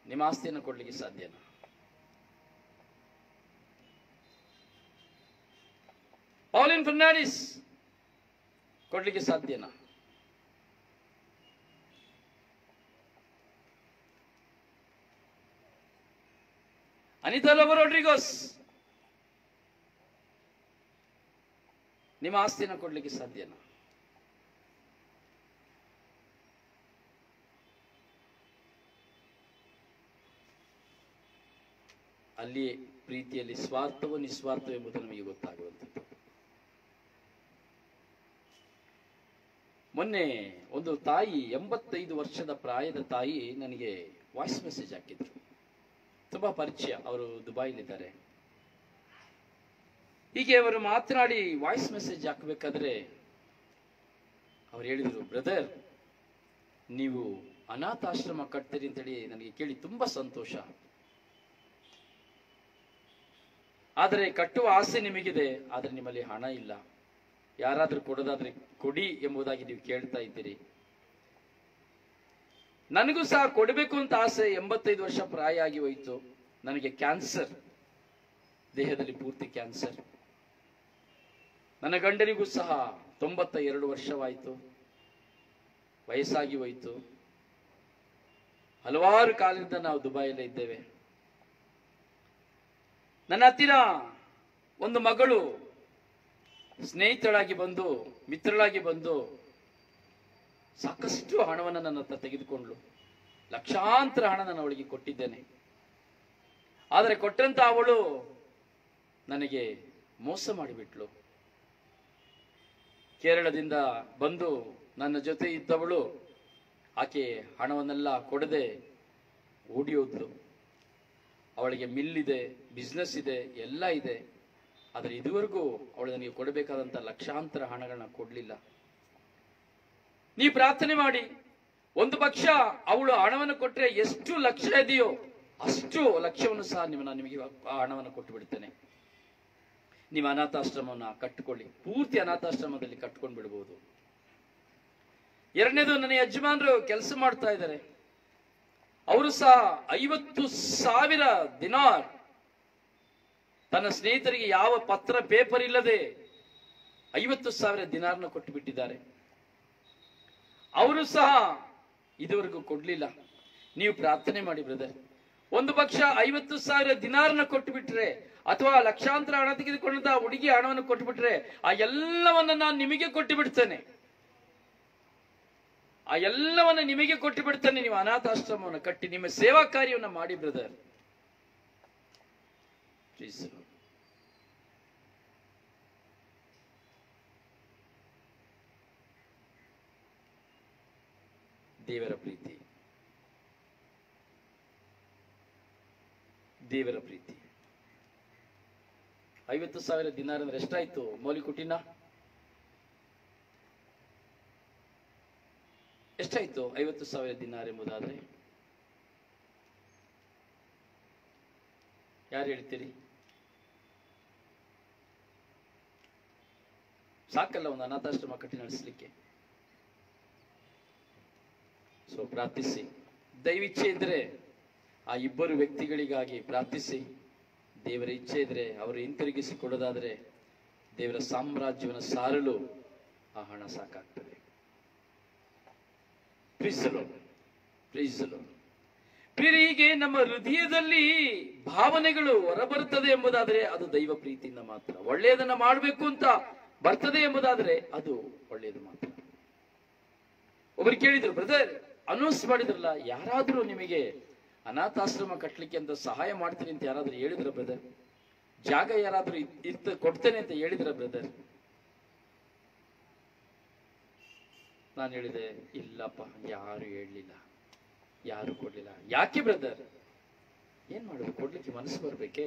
ನಿಮ್ಮ ಆಸ್ತಿಯನ್ನು ಕೊಡ್ಲಿಕ್ಕೆ ಸಾಧ್ಯನಾ? ಪೌಲಿನ್ ಫರ್ನಾಂಡಿಸ್ ಕೊಡ್ಲಿಕ್ಕೆ ಸಾಧ್ಯನಾ? ಅನಿತಾ ಲೋಬೋ ರೋಡ್ರಿಗೋಸ್ ನಿಮ್ಮ ಆಸ್ತಿಯನ್ನು ಕೊಡ್ಲಿಕ್ಕೆ ಸಾಧ್ಯನಾ? ಅಲ್ಲಿ ಪ್ರೀತಿಯಲ್ಲಿ ಸ್ವಾರ್ಥವೋ ನಿಸ್ವಾರ್ಥವೋ ಎಂಬುದು ನಮಗೆ ಗೊತ್ತಾಗುವಂಥದ್ದು. ಮೊನ್ನೆ ಒಂದು ತಾಯಿ, 85 ವರ್ಷದ ಪ್ರಾಯದ ತಾಯಿ ನನಗೆ ವಾಯ್ಸ್ ಮೆಸೇಜ್ ಹಾಕಿದ್ರು. ತುಂಬಾ ಪರಿಚಯ, ಅವರು ದುಬೈಲಿದ್ದಾರೆ. ಹೀಗೆ ಅವರು ಮಾತನಾಡಿ ವಾಯ್ಸ್ ಮೆಸೇಜ್ ಹಾಕಬೇಕಾದ್ರೆ ಅವ್ರು ಹೇಳಿದ್ರು, ಬ್ರದರ್ ನೀವು ಅನಾಥಾಶ್ರಮ ಕಟ್ತೀರಿ ಅಂತೇಳಿ ನನಗೆ ಕೇಳಿ ತುಂಬಾ ಸಂತೋಷ. ಆದರೆ ಕಟ್ಟುವ ಆಸೆ ನಿಮಗಿದೆ, ಆದರೆ ನಿಮ್ಮಲ್ಲಿ ಹಣ ಇಲ್ಲ. ಯಾರಾದ್ರೂ ಕೊಡೋದಾದ್ರೆ ಕೊಡಿ ಎಂಬುದಾಗಿ ನೀವು ಕೇಳ್ತಾ ಇದ್ದೀರಿ. ನನಗೂ ಸಹ ಕೊಡಬೇಕು ಅಂತ ಆಸೆ. 85 ವರ್ಷ ಪ್ರಾಯ ಆಗಿ ಹೋಯಿತು. ನನಗೆ ಕ್ಯಾನ್ಸರ್, ದೇಹದಲ್ಲಿ ಪೂರ್ತಿ ಕ್ಯಾನ್ಸರ್. ನನ್ನ ಗಂಡನಿಗೂ ಸಹ 92 ವರ್ಷವಾಯಿತು, ವಯಸ್ಸಾಗಿ ಹೋಯಿತು. ಹಲವಾರು ಕಾಲದಿಂದ ನಾವು ದುಬೈಯಲ್ಲೇ ಇದ್ದೇವೆ. ನನ್ನ ಹತ್ತಿರ ಒಂದು ಮಗಳು ಸ್ನೇಹಿತಳಾಗಿ ಬಂದು, ಮಿತ್ರಳಾಗಿ ಬಂದು ಸಾಕಷ್ಟು ಹಣವನ್ನು ನನ್ನ ಹತ್ರ ತೆಗೆದುಕೊಂಡ್ಳು. ಲಕ್ಷಾಂತರ ಹಣ ನಾನು ಅವಳಿಗೆ ಕೊಟ್ಟಿದ್ದೇನೆ. ಆದರೆ ಕೊಟ್ಟಂತ ಅವಳು ನನಗೆ ಮೋಸ ಮಾಡಿಬಿಟ್ಲು. ಕೇರಳದಿಂದ ಬಂದು ನನ್ನ ಜೊತೆ ಇದ್ದವಳು ಆಕೆ ಹಣವನ್ನೆಲ್ಲ ಕೊಡದೆ ಓಡಿ ಹೋದ್ಲು. ಅವಳಿಗೆ ಮಿಲ್ ಇದೆ, ಬಿಸ್ನೆಸ್ ಇದೆ, ಎಲ್ಲ ಇದೆ. ಆದರೆ ಇದುವರೆಗೂ ಅವಳು ನನಗೆ ಕೊಡಬೇಕಾದಂತ ಲಕ್ಷಾಂತರ ಹಣಗಳನ್ನ ಕೊಡ್ಲಿಲ್ಲ. ನೀವು ಪ್ರಾರ್ಥನೆ ಮಾಡಿ, ಒಂದು ಪಕ್ಷ ಅವಳು ಹಣವನ್ನು ಕೊಟ್ಟರೆ ಎಷ್ಟು ಲಕ್ಷ ಇದೆಯೋ ಅಷ್ಟು ಲಕ್ಷವನ್ನು ಸಹ ನಿಮಗೆ ಆ ಹಣವನ್ನು ಕೊಟ್ಟು ಬಿಡ್ತೇನೆ. ನೀವು ಅನಾಥಾಶ್ರಮವನ್ನು ಕಟ್ಟಿಕೊಳ್ಳಿ, ಪೂರ್ತಿ ಅನಾಥಾಶ್ರಮದಲ್ಲಿ ಕಟ್ಕೊಂಡು ಬಿಡಬಹುದು. ಎರಡನೇದು, ನನ್ನ ಯಜಮಾನರು ಕೆಲಸ ಮಾಡ್ತಾ ಇದ್ದಾರೆ. ಅವರು ಸಹ 50,000 ದಿನಾರ್ ತನ್ನ ಸ್ನೇಹಿತರಿಗೆ ಯಾವ ಪತ್ರ ಪೇಪರ್ ಇಲ್ಲದೆ 50,000 ದಿನಾರ್ನ ಕೊಟ್ಟು ಬಿಟ್ಟಿದ್ದಾರೆ. ಅವರು ಸಹ ಇದುವರೆಗೂ ಕೊಡ್ಲಿಲ್ಲ. ನೀವು ಪ್ರಾರ್ಥನೆ ಮಾಡಿ ಬ್ರದರ್. ಒಂದು ಪಕ್ಷ 50,000 ದಿನಾರ್ನ ಕೊಟ್ಟು ಬಿಟ್ರೆ, ಅಥವಾ ಲಕ್ಷಾಂತರ ಹಣ ತೆಗೆದುಕೊಂಡಂತ ಹುಡುಗಿ ಹಣವನ್ನು ಕೊಟ್ಟು ಬಿಟ್ರೆ, ಆ ಎಲ್ಲವನ್ನ ನಾನು ನಿಮಗೆ ಕೊಟ್ಟು ಬಿಡ್ತೇನೆ. ಆ ಎಲ್ಲವನ್ನ ನಿಮಗೆ ಕೊಟ್ಟು ಬಿಡ್ತೇನೆ. ನೀವು ಅನಾಥಾಶ್ರಮವನ್ನು ಕಟ್ಟಿ ನಿಮ್ಮ ಸೇವಾ ಕಾರ್ಯವನ್ನು ಮಾಡಿ ಬ್ರದರ್. ಪ್ಲೀಸ್. ದೇವರ ಪ್ರೀತಿ, ದೇವರ ಪ್ರೀತಿ. 50,000 ದಿನಾರ್ ಅಂದ್ರೆ ಎಷ್ಟಾಯ್ತು ಮೌಲಿಕುಟಿನ? ಎಷ್ಟಾಯ್ತು? 50,000 ದಿನಾರ್ ಎಂಬುದಾದ್ರೆ ಯಾರು ಹೇಳ್ತೀರಿ? ಸಾಕಲ್ಲ ಒಂದು ಅನಾಥಾಶ್ರಮ ಕಟ್ಟಿ ನಡೆಸಲಿಕ್ಕೆ? ಸೊ ಪ್ರಾರ್ಥಿಸಿ, ದೈವಿಚ್ಛೆ ಇದ್ರೆ ಆ ಇಬ್ಬರು ವ್ಯಕ್ತಿಗಳಿಗಾಗಿ ಪ್ರಾರ್ಥಿಸಿ. ದೇವರ ಇಚ್ಛೆ ಇದ್ರೆ ಅವರು ಹಿಂತಿರುಗಿಸಿ ಕೊಡೋದಾದ್ರೆ ದೇವರ ಸಾಮ್ರಾಜ್ಯವನ್ನು ಸಾರಲು ಆ ಹಣ ಸಾಕಾಗ್ತದೆ. ಪ್ರಿಯರಿಗೆ ನಮ್ಮ ಹೃದಯದಲ್ಲಿ ಭಾವನೆಗಳು ಹೊರಬರುತ್ತದೆ ಎಂಬುದಾದ್ರೆ ಅದು ದೈವ ಪ್ರೀತಿಯಿಂದ ಮಾತ್ರ. ಒಳ್ಳೆಯದನ್ನ ಮಾಡಬೇಕು ಅಂತ ಬರ್ತದೆ ಎಂಬುದಾದ್ರೆ ಅದು ಒಳ್ಳೆಯದು ಮಾತ್ರ. ಒಬ್ಬರು ಕೇಳಿದ್ರು, ಬ್ರದರ್ ಅನೌನ್ಸ್ ಮಾಡಿದ್ರಲ್ಲ, ಯಾರಾದ್ರೂ ನಿಮಗೆ ಅನಾಥಾಶ್ರಮ ಕಟ್ಟಲಿಕ್ಕೆ ಅಂತ ಸಹಾಯ ಮಾಡ್ತೀನಿ ಅಂತ ಯಾರಾದ್ರೂ ಹೇಳಿದ್ರ ಬ್ರದರ್? ಜಾಗ ಯಾರಾದ್ರೂ ಕೊಡ್ತೇನೆ ಅಂತ ಹೇಳಿದ್ರ ಬ್ರದರ್? ನಾನು ಹೇಳಿದೆ, ಇಲ್ಲಪ್ಪ, ಯಾರು ಹೇಳಲಿಲ್ಲ, ಯಾರು ಕೊಡ್ಲಿಲ್ಲ. ಯಾಕೆ ಬ್ರದರ್? ಏನ್ ಮಾಡೋದು, ಕೊಡ್ಲಿಕ್ಕೆ ಮನಸ್ಸು ಬರ್ಬೇಕೆ?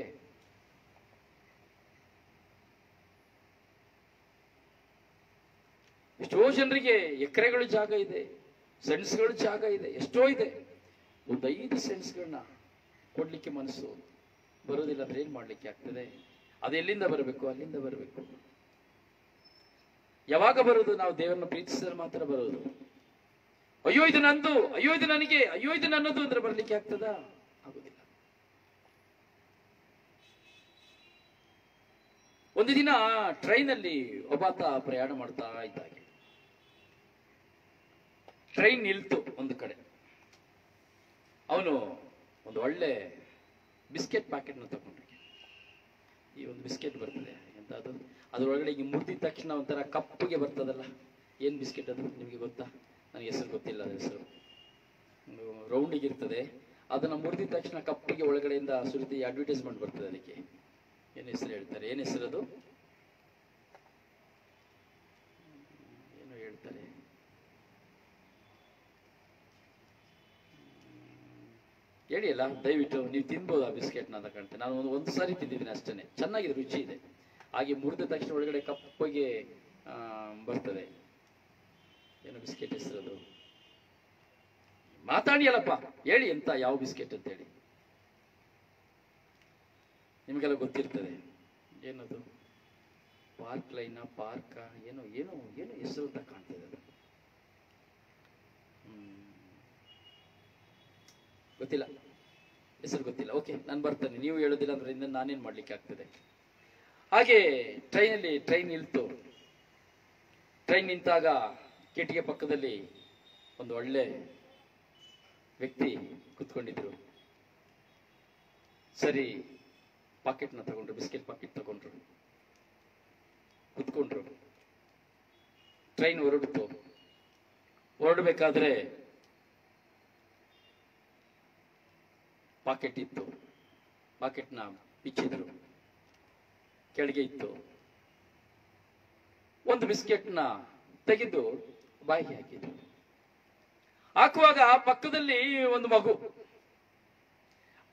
ಎಷ್ಟೋ ಜನರಿಗೆ ಎಕರೆಗಳು ಜಾಗ ಇದೆ, ಸೆನ್ಸ್ಗಳು ಜಾಗ ಇದೆ, ಎಷ್ಟೋ ಇದೆ. ಒಂದು 5 ಸೆನ್ಸ್ಗಳನ್ನ ಕೊಡ್ಲಿಕ್ಕೆ ಮನಸ್ಸು ಬರೋದಿಲ್ಲ ಅಂದ್ರೆ ಏನ್ ಮಾಡ್ಲಿಕ್ಕೆ ಆಗ್ತದೆ? ಅದು ಎಲ್ಲಿಂದ ಬರಬೇಕು? ಅಲ್ಲಿಂದ ಬರಬೇಕು. ಯಾವಾಗ ಬರೋದು? ನಾವು ದೇವರನ್ನು ಪ್ರೀತಿಸಿದ್ರೆ ಮಾತ್ರ ಬರೋದು. ಅಯ್ಯೋ ಇದು ನಂದು, ಅಯ್ಯೋ ಇದು ನನಗೆ, ಅಯ್ಯೋ ಇದು ನನ್ನದು ಅಂದ್ರೆ ಬರ್ಲಿಕ್ಕೆ ಆಗ್ತದಾ? ಆಗುದಿಲ್ಲ. ಒಂದು ದಿನ ಟ್ರೈನಲ್ಲಿ ಒಬ್ಬಾತ ಪ್ರಯಾಣ ಮಾಡ್ತಾ ಇದ್ದಾಗೆ ಟ್ರೈನ್ ನಿಲ್ತು ಒಂದು ಕಡೆ. ಅವನು ಒಂದು ಒಳ್ಳೆ ಬಿಸ್ಕೆಟ್ ಪ್ಯಾಕೆಟ್ ನ ತಗೊಂಡ್ರಿ. ಈ ಒಂದು ಬಿಸ್ಕೆಟ್ ಬರ್ತದೆ ಎಂತ ಅದು, ಅದ್ರೊಳಗಡೆ ಈಗ ಮುರಿದಿದ ತಕ್ಷಣ ಒಂಥರ ಕಪ್ಪಗೆ ಬರ್ತದಲ್ಲ, ಏನ್ ಬಿಸ್ಕೆಟ್ ಅದು ನಿಮ್ಗೆ ಗೊತ್ತಾ? ನನಗೆ ಹೆಸರು ಗೊತ್ತಿಲ್ಲ, ಅದ್ರ ಹೆಸರು. ರೌಂಡಿಗೆ ಇರ್ತದೆ, ಅದನ್ನ ಮುರಿದಿದ ತಕ್ಷಣ ಕಪ್ಪಿಗೆ ಒಳಗಡೆಯಿಂದ ಸುರಿತಿ ಅಡ್ವರ್ಟೈಸ್ಮೆಂಟ್ ಬರ್ತದೆ. ಅದಕ್ಕೆ ಏನ್ ಹೆಸರು ಹೇಳ್ತಾರೆ? ಏನ್ ಹೆಸರು ಅದು? ಏನು ಹೇಳ್ತಾರೆ? ಹೇಳಿ ಅಲ್ಲ, ದಯವಿಟ್ಟು ನೀವು ತಿನ್ಬೋದು ಆ ಬಿಸ್ಕೆಟ್ ನ ತಗೊಂಡೆ. ನಾನು ಒಂದು ಸಾರಿ ತಿಂದಿದ್ದೀನಿ ಅಷ್ಟೇ, ಚೆನ್ನಾಗಿದೆ, ರುಚಿ ಇದೆ. ಹಾಗೆ ಮುರಿದ ತಕ್ಷಣ ಒಳಗಡೆ ಕಪ್ಪಗೆ ಬರ್ತದೆ. ಏನು ಬಿಸ್ಕೆಟ್ ಹೆಸರು ಅದು? ಮಾತಾಡಿ ಅಲ್ಲಪ್ಪ, ಹೇಳಿ ಎಂತ, ಯಾವ ಬಿಸ್ಕೆಟ್ ಅಂತ ಹೇಳಿ. ನಿಮಗೆಲ್ಲ ಗೊತ್ತಿರ್ತದೆ. ಏನದು? ಪಾರ್ಕ್ ಲೈನ, ಪಾರ್ಕ, ಏನೋ ಏನೋ ಏನೋ ಹೆಸರು ಅಂತ ಕಾಣ್ತದೆ ಅದು. ಗೊತ್ತಿಲ್ಲ, ಹೆಸರು ಗೊತ್ತಿಲ್ಲ. ಓಕೆ, ನಾನು ಬರ್ತೇನೆ, ನೀವು ಹೇಳೋದಿಲ್ಲ ಅಂದ್ರೆ ಇನ್ನು ನಾನೇನ್ ಮಾಡ್ಲಿಕ್ಕೆ ಆಗ್ತದೆ. ಹಾಗೆ ಟ್ರೈನ್ ನಿಲ್ತು. ಟ್ರೈನ್ ನಿಂತಾಗ ಕಿಟಿಗೆ ಪಕ್ಕದಲ್ಲಿ ಒಂದು ಒಳ್ಳೆ ವ್ಯಕ್ತಿ ಕುತ್ಕೊಂಡಿದ್ರು. ಸರಿ, ಪಾಕೆಟ್ನ ತಗೊಂಡ್ರು, ಬಿಸ್ಕೆಟ್ ಪಾಕೆಟ್ ತಗೊಂಡ್ರು, ಕುತ್ಕೊಂಡ್ರು. ಟ್ರೈನ್ ಹೊರಡಬೇಕಾದ್ರೆ ಪಾಕೆಟ್ ಇತ್ತು, ಪಾಕೆಟ್ನ ಬಿಚ್ಚಿದ್ರು. ಕೆಳಗೆ ಇತ್ತು. ಒಂದು ಬಿಸ್ಕೆಟ್ನ ತೆಗೆದು ಬಾಯಿಗೆ ಹಾಕಿದ್ರು. ಹಾಕುವಾಗ ಪಕ್ಕದಲ್ಲಿ ಒಂದು ಮಗು,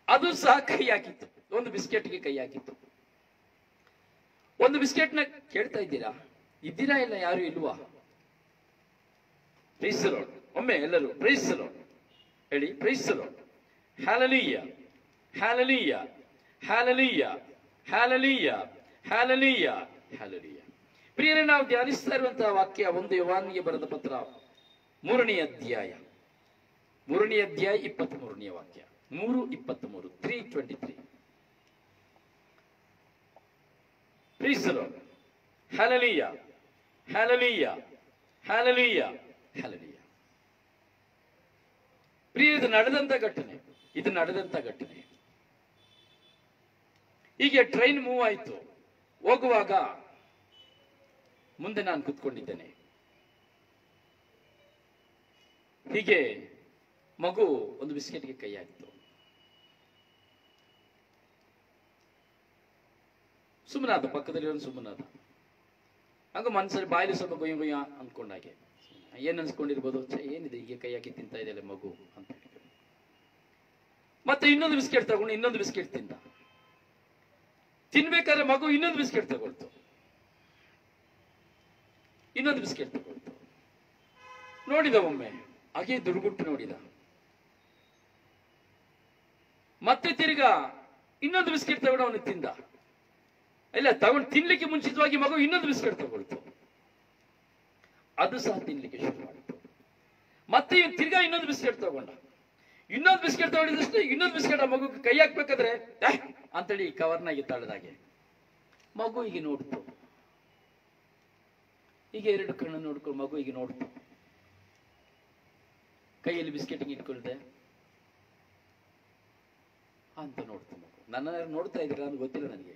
ಅದು ಸಹ ಕೈ ಹಾಕಿತ್ತು, ಒಂದು ಬಿಸ್ಕೆಟ್ಗೆ ಕೈ ಹಾಕಿತ್ತು. ಒಂದು ಬಿಸ್ಕೆಟ್ನ ಕೇಳ್ತಾ ಇದ್ದೀರಾ? ಇದ್ದೀರಾ? ಇಲ್ಲ, ಯಾರು ಇಲ್ವಾ? Praise the Lord. ಒಮ್ಮೆ ಎಲ್ಲರೂ ಪ್ರೈಸ್ ದಿ ಲಾರ್ಡ್ ಹೇಳಿ. Praise the Lord. Hallelujah, hallelujah, hallelujah, hallelujah, hallelujah, hallelujah. ಪ್ರಿಯರೇ, ನಾವು ಧ್ಯಾನಿಸ್ತಾ ಇರುವಂತಹ ವಾಕ್ಯ ಒಂದು ಯೋಹಾನನಿಗೆ ಬರೆದ ಪತ್ರ 3ನೇ ಅಧ್ಯಾಯ 23ನೇ ವಾಕ್ಯ. 3:23, 3:23. Praise the Lord. Hallelujah, hallelujah, hallelujah, hallelujah. ಪ್ರಿಯ, ಇದು ನಡೆದಂತ ಘಟನೆ. ಹೀಗೆ ಟ್ರೈನ್ ಮೂವ್ ಆಯ್ತು. ಹೋಗುವಾಗ ಮುಂದೆ ನಾನು ಕುತ್ಕೊಂಡಿದ್ದೇನೆ. ಹೀಗೆ ಮಗು ಒಂದು ಬಿಸ್ಕೆಟ್ಗೆ ಕೈ ಹಾಕಿತು. ಸುಮ್ಮನಾದ, ಪಕ್ಕದಲ್ಲಿ ಒಂದು ಸುಮ್ಮನಾದ. ಹಂಗ ಮನಸ್ಸಲ್ಲಿ ಬಾಯಲ್ಲಿ ಸ್ವಲ್ಪ ಗೊಯ್ಯ ಗೊಯ್ಯ ಅಂದ್ಕೊಂಡಾಗೆ. ಏನ್ ಅನ್ಸ್ಕೊಂಡಿರ್ಬೋದು? ಏನಿದೆ, ಹೀಗೆ ಕೈ ಹಾಕಿ ತಿಂತಾ ಇದೆಯಲ್ಲ ಮಗು ಅಂತ ಹೇಳಿ. ಮತ್ತೆ ಇನ್ನೊಂದು ಬಿಸ್ಕೆಟ್ ತಗೊಂಡು ಇನ್ನೊಂದು ಬಿಸ್ಕೆಟ್ ತಿನ್ಬೇಕಾದ್ರೆ ಮಗು ಇನ್ನೊಂದು ಬಿಸ್ಕೆಟ್ ತಗೊಳ್ತು. ನೋಡಿದ ಒಮ್ಮೆ, ಹಾಗೆ ದುರ್ಗುಟ್ಟು ನೋಡಿದ. ಮತ್ತೆ ತಿರ್ಗಾ ಇನ್ನೊಂದು ಬಿಸ್ಕೆಟ್ ತಗೊಂಡು ಅವನು ತಿಂದ. ಇಲ್ಲ, ತಗೊಂಡು ತಿನ್ಲಿಕ್ಕೆ ಮುಂಚಿತವಾಗಿ ಮಗು ಇನ್ನೊಂದು ಬಿಸ್ಕೆಟ್ ತಗೊಳ್ತು. ಅದು ಸಹ ತಿನ್ಲಿಕ್ಕೆ ಶುರು ಮಾಡಿತು. ಮತ್ತೆ ತಿರ್ಗಾ ಇನ್ನೊಂದು ಬಿಸ್ಕೆಟ್ ತಗೊಂಡ. ಇನ್ನೊಂದು ಬಿಸ್ಕೆಟ್ ತಗೊಂಡಿದ್ದಷ್ಟು ಇನ್ನೊಂದು ಬಿಸ್ಕೆಟ್ ಆ ಮಗು ಕೈ ಹಾಕ್ಬೇಕಾದ್ರೆ ಅಂತೇಳಿ ಕವರ್ನಾಗಿ ತಳ್ಳದಾಗೆ ಮಗು ಹೀಗೆ ನೋಡ್ತು. ಈಗ ಎರಡು ಕಣ್ಣು ನೋಡ್ಕೊಂಡು ಮಗು ಹೀಗೆ ನೋಡ್ತು. ಕೈಯಲ್ಲಿ ಬಿಸ್ಕೆಟ್ ಇಟ್ಕೊಳ್ದೆ ಅಂತ ನೋಡ್ತು ಮಗು. ನನ್ನ ನೋಡ್ತಾ ಇದ್ದೀರಾ ಅಂತ ಗೊತ್ತಿಲ್ಲ ನನಗೆ.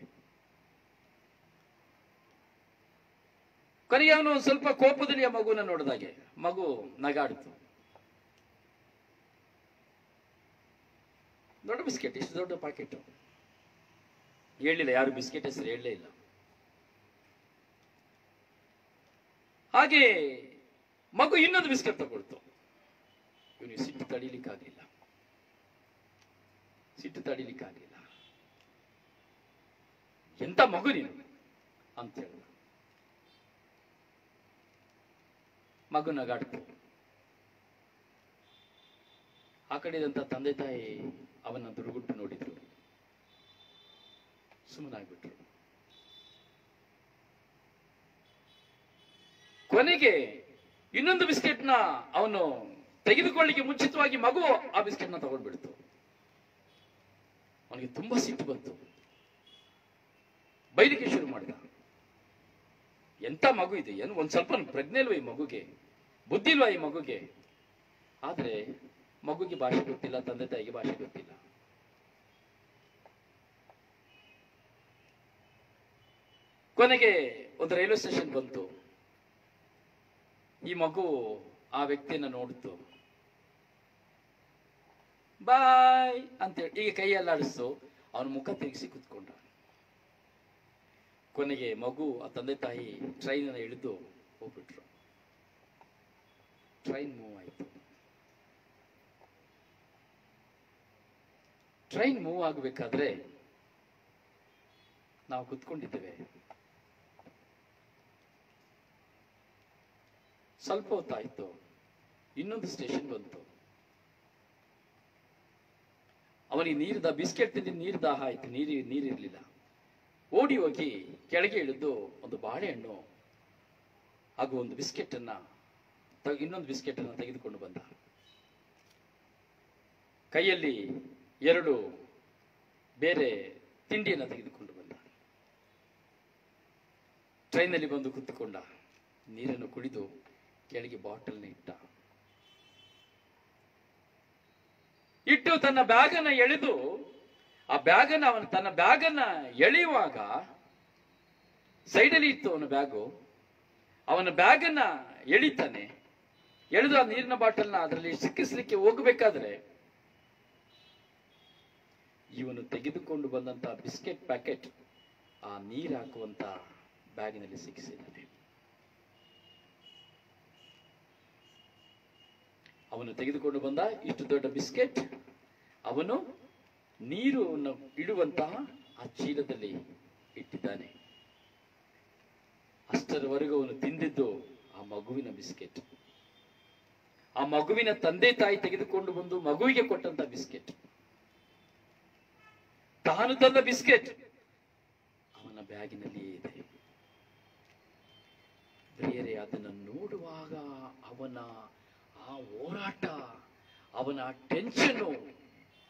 ಕೊನೆಗೆ ಅವನು ಸ್ವಲ್ಪ ಕೋಪದಲ್ಲಿ ಆ ಮಗುನ ನೋಡಿದಾಗೆ ಮಗು ನಗಾಡ್ತು. ದೊಡ್ಡ ಬಿಸ್ಕೆಟ್, ಇಷ್ಟು ದೊಡ್ಡ ಪ್ಯಾಕೆಟ್. ಹೇಳಿಲ್ಲ, ಯಾರು ಬಿಸ್ಕೆಟ್ ಹೆಸರು ಹೇಳಲೇ ಇಲ್ಲ. ಹಾಗೆ ಮಗು ಇನ್ನೊಂದು ಬಿಸ್ಕೆಟ್ ತಗೊಳ್ತು. ಇವನಿಗೆ ಸಿಟ್ಟು ತಡೀಲಿಕ್ಕಾಗಲಿಲ್ಲ. ಎಂತ ಮಗು ನೀನು ಅಂತ ಹೇಳಿದ. ಮಗು ನಗಾಡ್ತು. ಆ ಕಡೆದಂತ ತಂದೆ ತಾಯಿ ಅವನ ದುರ್ಗುಟ್ಟು ನೋಡಿದ್ರು, ಸುಮ್ಮನಾಗ್ಬಿಟ್ರು. ಕೊನೆಗೆ ಇನ್ನೊಂದು ಬಿಸ್ಕೆಟ್ನ ಅವನು ತೆಗೆದುಕೊಳ್ಳಿಕ್ಕೆ ಮುಂಚಿತವಾಗಿ ಮಗು ಆ ಬಿಸ್ಕೆಟ್ನ ತಗೊಂಡ್ಬಿಡ್ತು. ಅವನಿಗೆ ತುಂಬಾ ಸಿಟ್ಟು ಬಂತು. ಬೈಲಿಕ್ಕೆ ಶುರು ಮಾಡಿದ. ಎಂತ ಮಗು ಇದೆ, ಏನು ಒಂದ್ ಸ್ವಲ್ಪ ಪ್ರಜ್ಞೆ ಇಲ್ವಾ ಈ ಮಗುಗೆ, ಬುದ್ಧಿ ಇಲ್ವಾ ಈ ಮಗುಗೆ? ಆದ್ರೆ ಮಗುಗೆ ಭಾಷೆ ಗೊತ್ತಿಲ್ಲ, ತಂದೆ ತಾಯಿಗೆ ಭಾಷೆ ಗೊತ್ತಿಲ್ಲ. ಕೊನೆಗೆ ಒಂದು ರೈಲ್ವೆ ಸ್ಟೇಷನ್ ಬಂತು. ಈ ಮಗು ಆ ವ್ಯಕ್ತಿಯನ್ನ ನೋಡ್ತು. ಬಾಯ್ ಅಂತೇಳಿ ಈಗ ಕೈಯೆಲ್ಲ ಆಡಿಸ್ತು. ಅವನ ಮುಖ ತಿರುಗಿಸಿ ಕುತ್ಕೊಂಡ. ಕೊನೆಗೆ ಮಗು ಆ ತಂದೆ ತಾಯಿ ಟ್ರೈನ್ ಇಳಿದು ಹೋಗ್ಬಿಟ್ರು. ಟ್ರೈನ್ ಮೂವ್ ಆಯಿತು. ಟ್ರೈನ್ ಮೂವ್ ಆಗಬೇಕಾದ್ರೆ ನಾವು ಕುತ್ಕೊಂಡಿದ್ದೇವೆ. ಸ್ವಲ್ಪ ಹೊತ್ತಾಯ್ತು, ಇನ್ನೊಂದು ಸ್ಟೇಷನ್ ಬಂತು. ಅವನಿಗೆ ಬಿಸ್ಕೆಟ್ ತಿಂದು ನೀರು ದಾಹ ಆಯ್ತು. ನೀರಿರ್ಲಿಲ್ಲ. ಓಡಿ ಹೋಗಿ ಕೆಳಗೆ ಇಳಿದು ಒಂದು ಬಾಳೆಹಣ್ಣು ಹಾಗೂ ಒಂದು ಬಿಸ್ಕೆಟ್ ಅನ್ನ ಇನ್ನೊಂದು ಬಿಸ್ಕೆಟ್ ಅನ್ನ ತೆಗೆದುಕೊಂಡು ಬಂದ. ಕೈಯಲ್ಲಿ ಎರಡು ಬೇರೆ ತಿಂಡಿಯನ್ನ ತೆಗೆದುಕೊಂಡು ಬಂದ. ಟ್ರೈನಲ್ಲಿ ಬಂದು ಕುತ್ತುಕೊಂಡ. ನೀರನ್ನು ಕುಡಿದು ಕೆಳಗೆ ಬಾಟಲ್ನ ಇಟ್ಟು ತನ್ನ ಬ್ಯಾಗನ್ನ ಎಳೆದು ತನ್ನ ಬ್ಯಾಗನ್ನ ಎಳೆಯುವಾಗ ಸೈಡಲ್ಲಿ ಇತ್ತು ಅವನ ಬ್ಯಾಗು. ಅವನ ಬ್ಯಾಗನ್ನ ಎಳಿತಾನೆ. ಎಳೆದು ಆ ನೀರಿನ ಬಾಟಲ್ನ ಅದರಲ್ಲಿ ಸಿಕ್ಕಿಸ್ಲಿಕ್ಕೆ ಹೋಗಬೇಕಾದ್ರೆ ಇವನು ತೆಗೆದುಕೊಂಡು ಬಂದಂತ ಬಿಸ್ಕೆಟ್ ಪ್ಯಾಕೆಟ್ ಆ ನೀರು ಹಾಕುವಂತ ಬ್ಯಾಗಿನಲ್ಲಿ ಸಿಕ್ಕಿಸಿದ್ದಾನೆ. ಅವನು ತೆಗೆದುಕೊಂಡು ಬಂದ ಇಷ್ಟು ದೊಡ್ಡ ಬಿಸ್ಕೆಟ್ ಅವನು ನೀರು ಇಡುವಂತಹ ಆ ಚೀಲದಲ್ಲಿ ಇಟ್ಟಿದ್ದಾನೆ. ಅಷ್ಟರವರೆಗೂ ಅವನು ತಿಂದಿದ್ದು ಆ ಮಗುವಿನ ಬಿಸ್ಕೆಟ್. ಆ ಮಗುವಿನ ತಂದೆ ತಾಯಿ ತೆಗೆದುಕೊಂಡು ಬಂದು ಮಗುವಿಗೆ ಕೊಟ್ಟಂತ ಬಿಸ್ಕೆಟ್. ತಾನು ತಂದ ಬಿಸ್ಕೆಟ್ ಅವನ ಬ್ಯಾಗಿನಲ್ಲಿಯೇ ಇದೆ. ಪ್ರಿಯರೇ, ಅದನ್ನು ನೋಡುವಾಗ ಅವನ ಆ ಹೋರಾಟ, ಅವನ ಟೆನ್ಷನ್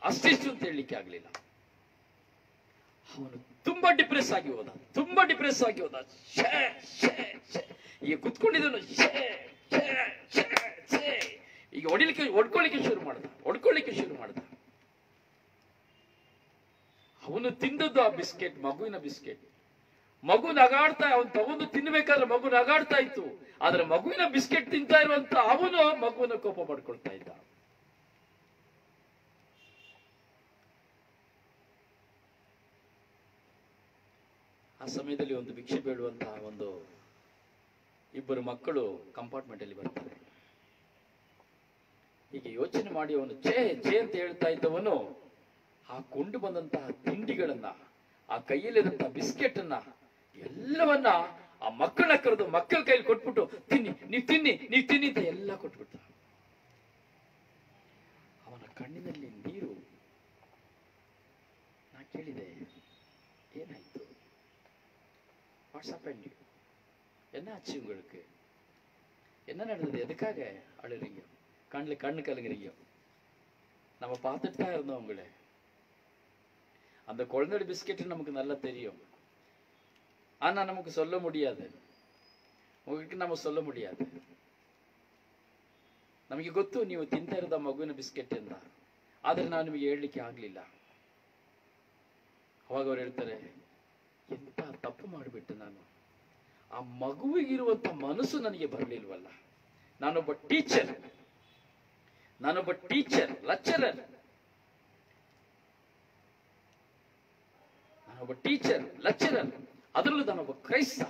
ಅಷ್ಟಿಷ್ಟು ಅಂತ ಹೇಳಲಿಕ್ಕೆ ಆಗ್ಲಿಲ್ಲ. ಅವನು ತುಂಬಾ ಡಿಪ್ರೆಸ್ ಆಗಿ ಹೋದ. ಈಗ ಕುತ್ಕೊಂಡಿದ್ದನು ಈಗ ಹೊಡ್ಕೊಳ್ಳಿಕ್ಕೆ ಶುರು ಮಾಡ್ದ. ಅವನು ತಿಂದದ್ದು ಆ ಬಿಸ್ಕೆಟ್, ಮಗುವಿನ ಬಿಸ್ಕೆಟ್. ಮಗು ನಗಾಡ್ತಾ, ಅವನು ತಗೊಂಡು ತಿನ್ಬೇಕಾದ್ರೆ ಮಗು ನಗಾಡ್ತಾ ಇತ್ತು. ಆದ್ರೆ ಮಗುವಿನ ಬಿಸ್ಕೆಟ್ ತಿಂತಾ ಇರುವಂತ ಅವನು ಮಗುವಿನ ಕೋಪ ಮಾಡ್ಕೊಳ್ತಾ ಇದ್ದ. ಆ ಸಮಯದಲ್ಲಿ ಒಂದು ಭಿಕ್ಷೆ ಬೇಡುವಂತಹ ಇಬ್ಬರು ಮಕ್ಕಳು ಕಂಪಾರ್ಟ್ಮೆಂಟ್ ಅಲ್ಲಿ ಬರ್ತಾರೆ. ಹೀಗೆ ಯೋಚನೆ ಮಾಡಿ ಅವನು ಛೇ ಅಂತ ಹೇಳ್ತಾ ಇದ್ದವನು ಆ ಕೊಂಡು ಬಂದಂತಹ ತಿಂಡಿಗಳನ್ನ, ಆ ಕೈಯಲ್ಲಿರುವಂತಹ ಬಿಸ್ಕೆಟ್ ಅನ್ನ ಎಲ್ಲವನ್ನ ಆ ಮಕ್ಕಳ ಕರೆದು ಮಕ್ಕಳ ಕೈಲಿ ಕೊಟ್ಬಿಟ್ಟು ನೀವು ತಿನ್ನಿ ಅಂತ ಎಲ್ಲ ಕೊಟ್ಬಿಟ್ಟ. ಕಣ್ಣಿನಲ್ಲಿ ನೀರು. ನಾ ಕೇಳಿದೆ, ಏನಾಯ್ತು? What's happened? என்ன ஆச்சு உங்களுக்கு? என்ன நடந்தது? எதுக்காக அழுறீங்க? கண்ணில் கண்ணு கலங்குறீங்க? நம்ம பார்த்துட்டு தான் இருந்தோம் உங்களை. அந்த குழந்தையோட பிஸ்கெட் நமக்கு நல்லா தெரியும், ஆனா நமக்கு சொல்ல முடியாது. உங்களுக்கு நம்ம சொல்ல முடியாது. ನಮಗೆ ಗೊತ್ತು ನೀವು ತಿಂತಾ ಇರೋದ ಮಗುವಿನ ಬಿಸ್ಕೆಟ್ ಅಂತ, ಆದ್ರೆ ನಾನು ನಿಮಗೆ ಹೇಳಲಿಕ್ಕೆ ಆಗ್ಲಿಲ್ಲ. ಅವಾಗ ಅವ್ರು ಹೇಳ್ತಾರೆ, ಎಂತ ತಪ್ಪು ಮಾಡಿಬಿಟ್ಟೆ ನಾನು. ಆ ಮಗುವಿಗಿರುವಂತ ಮನಸ್ಸು ನನಗೆ ಬರಲಿಲ್ವಲ್ಲ. ನಾನೊಬ್ಬ ಟೀಚರ್, ಲೆಕ್ಚರರ್, ಅದರಲ್ಲೂ ನಾನೊಬ್ಬ ಕ್ರೈಸ್ತ.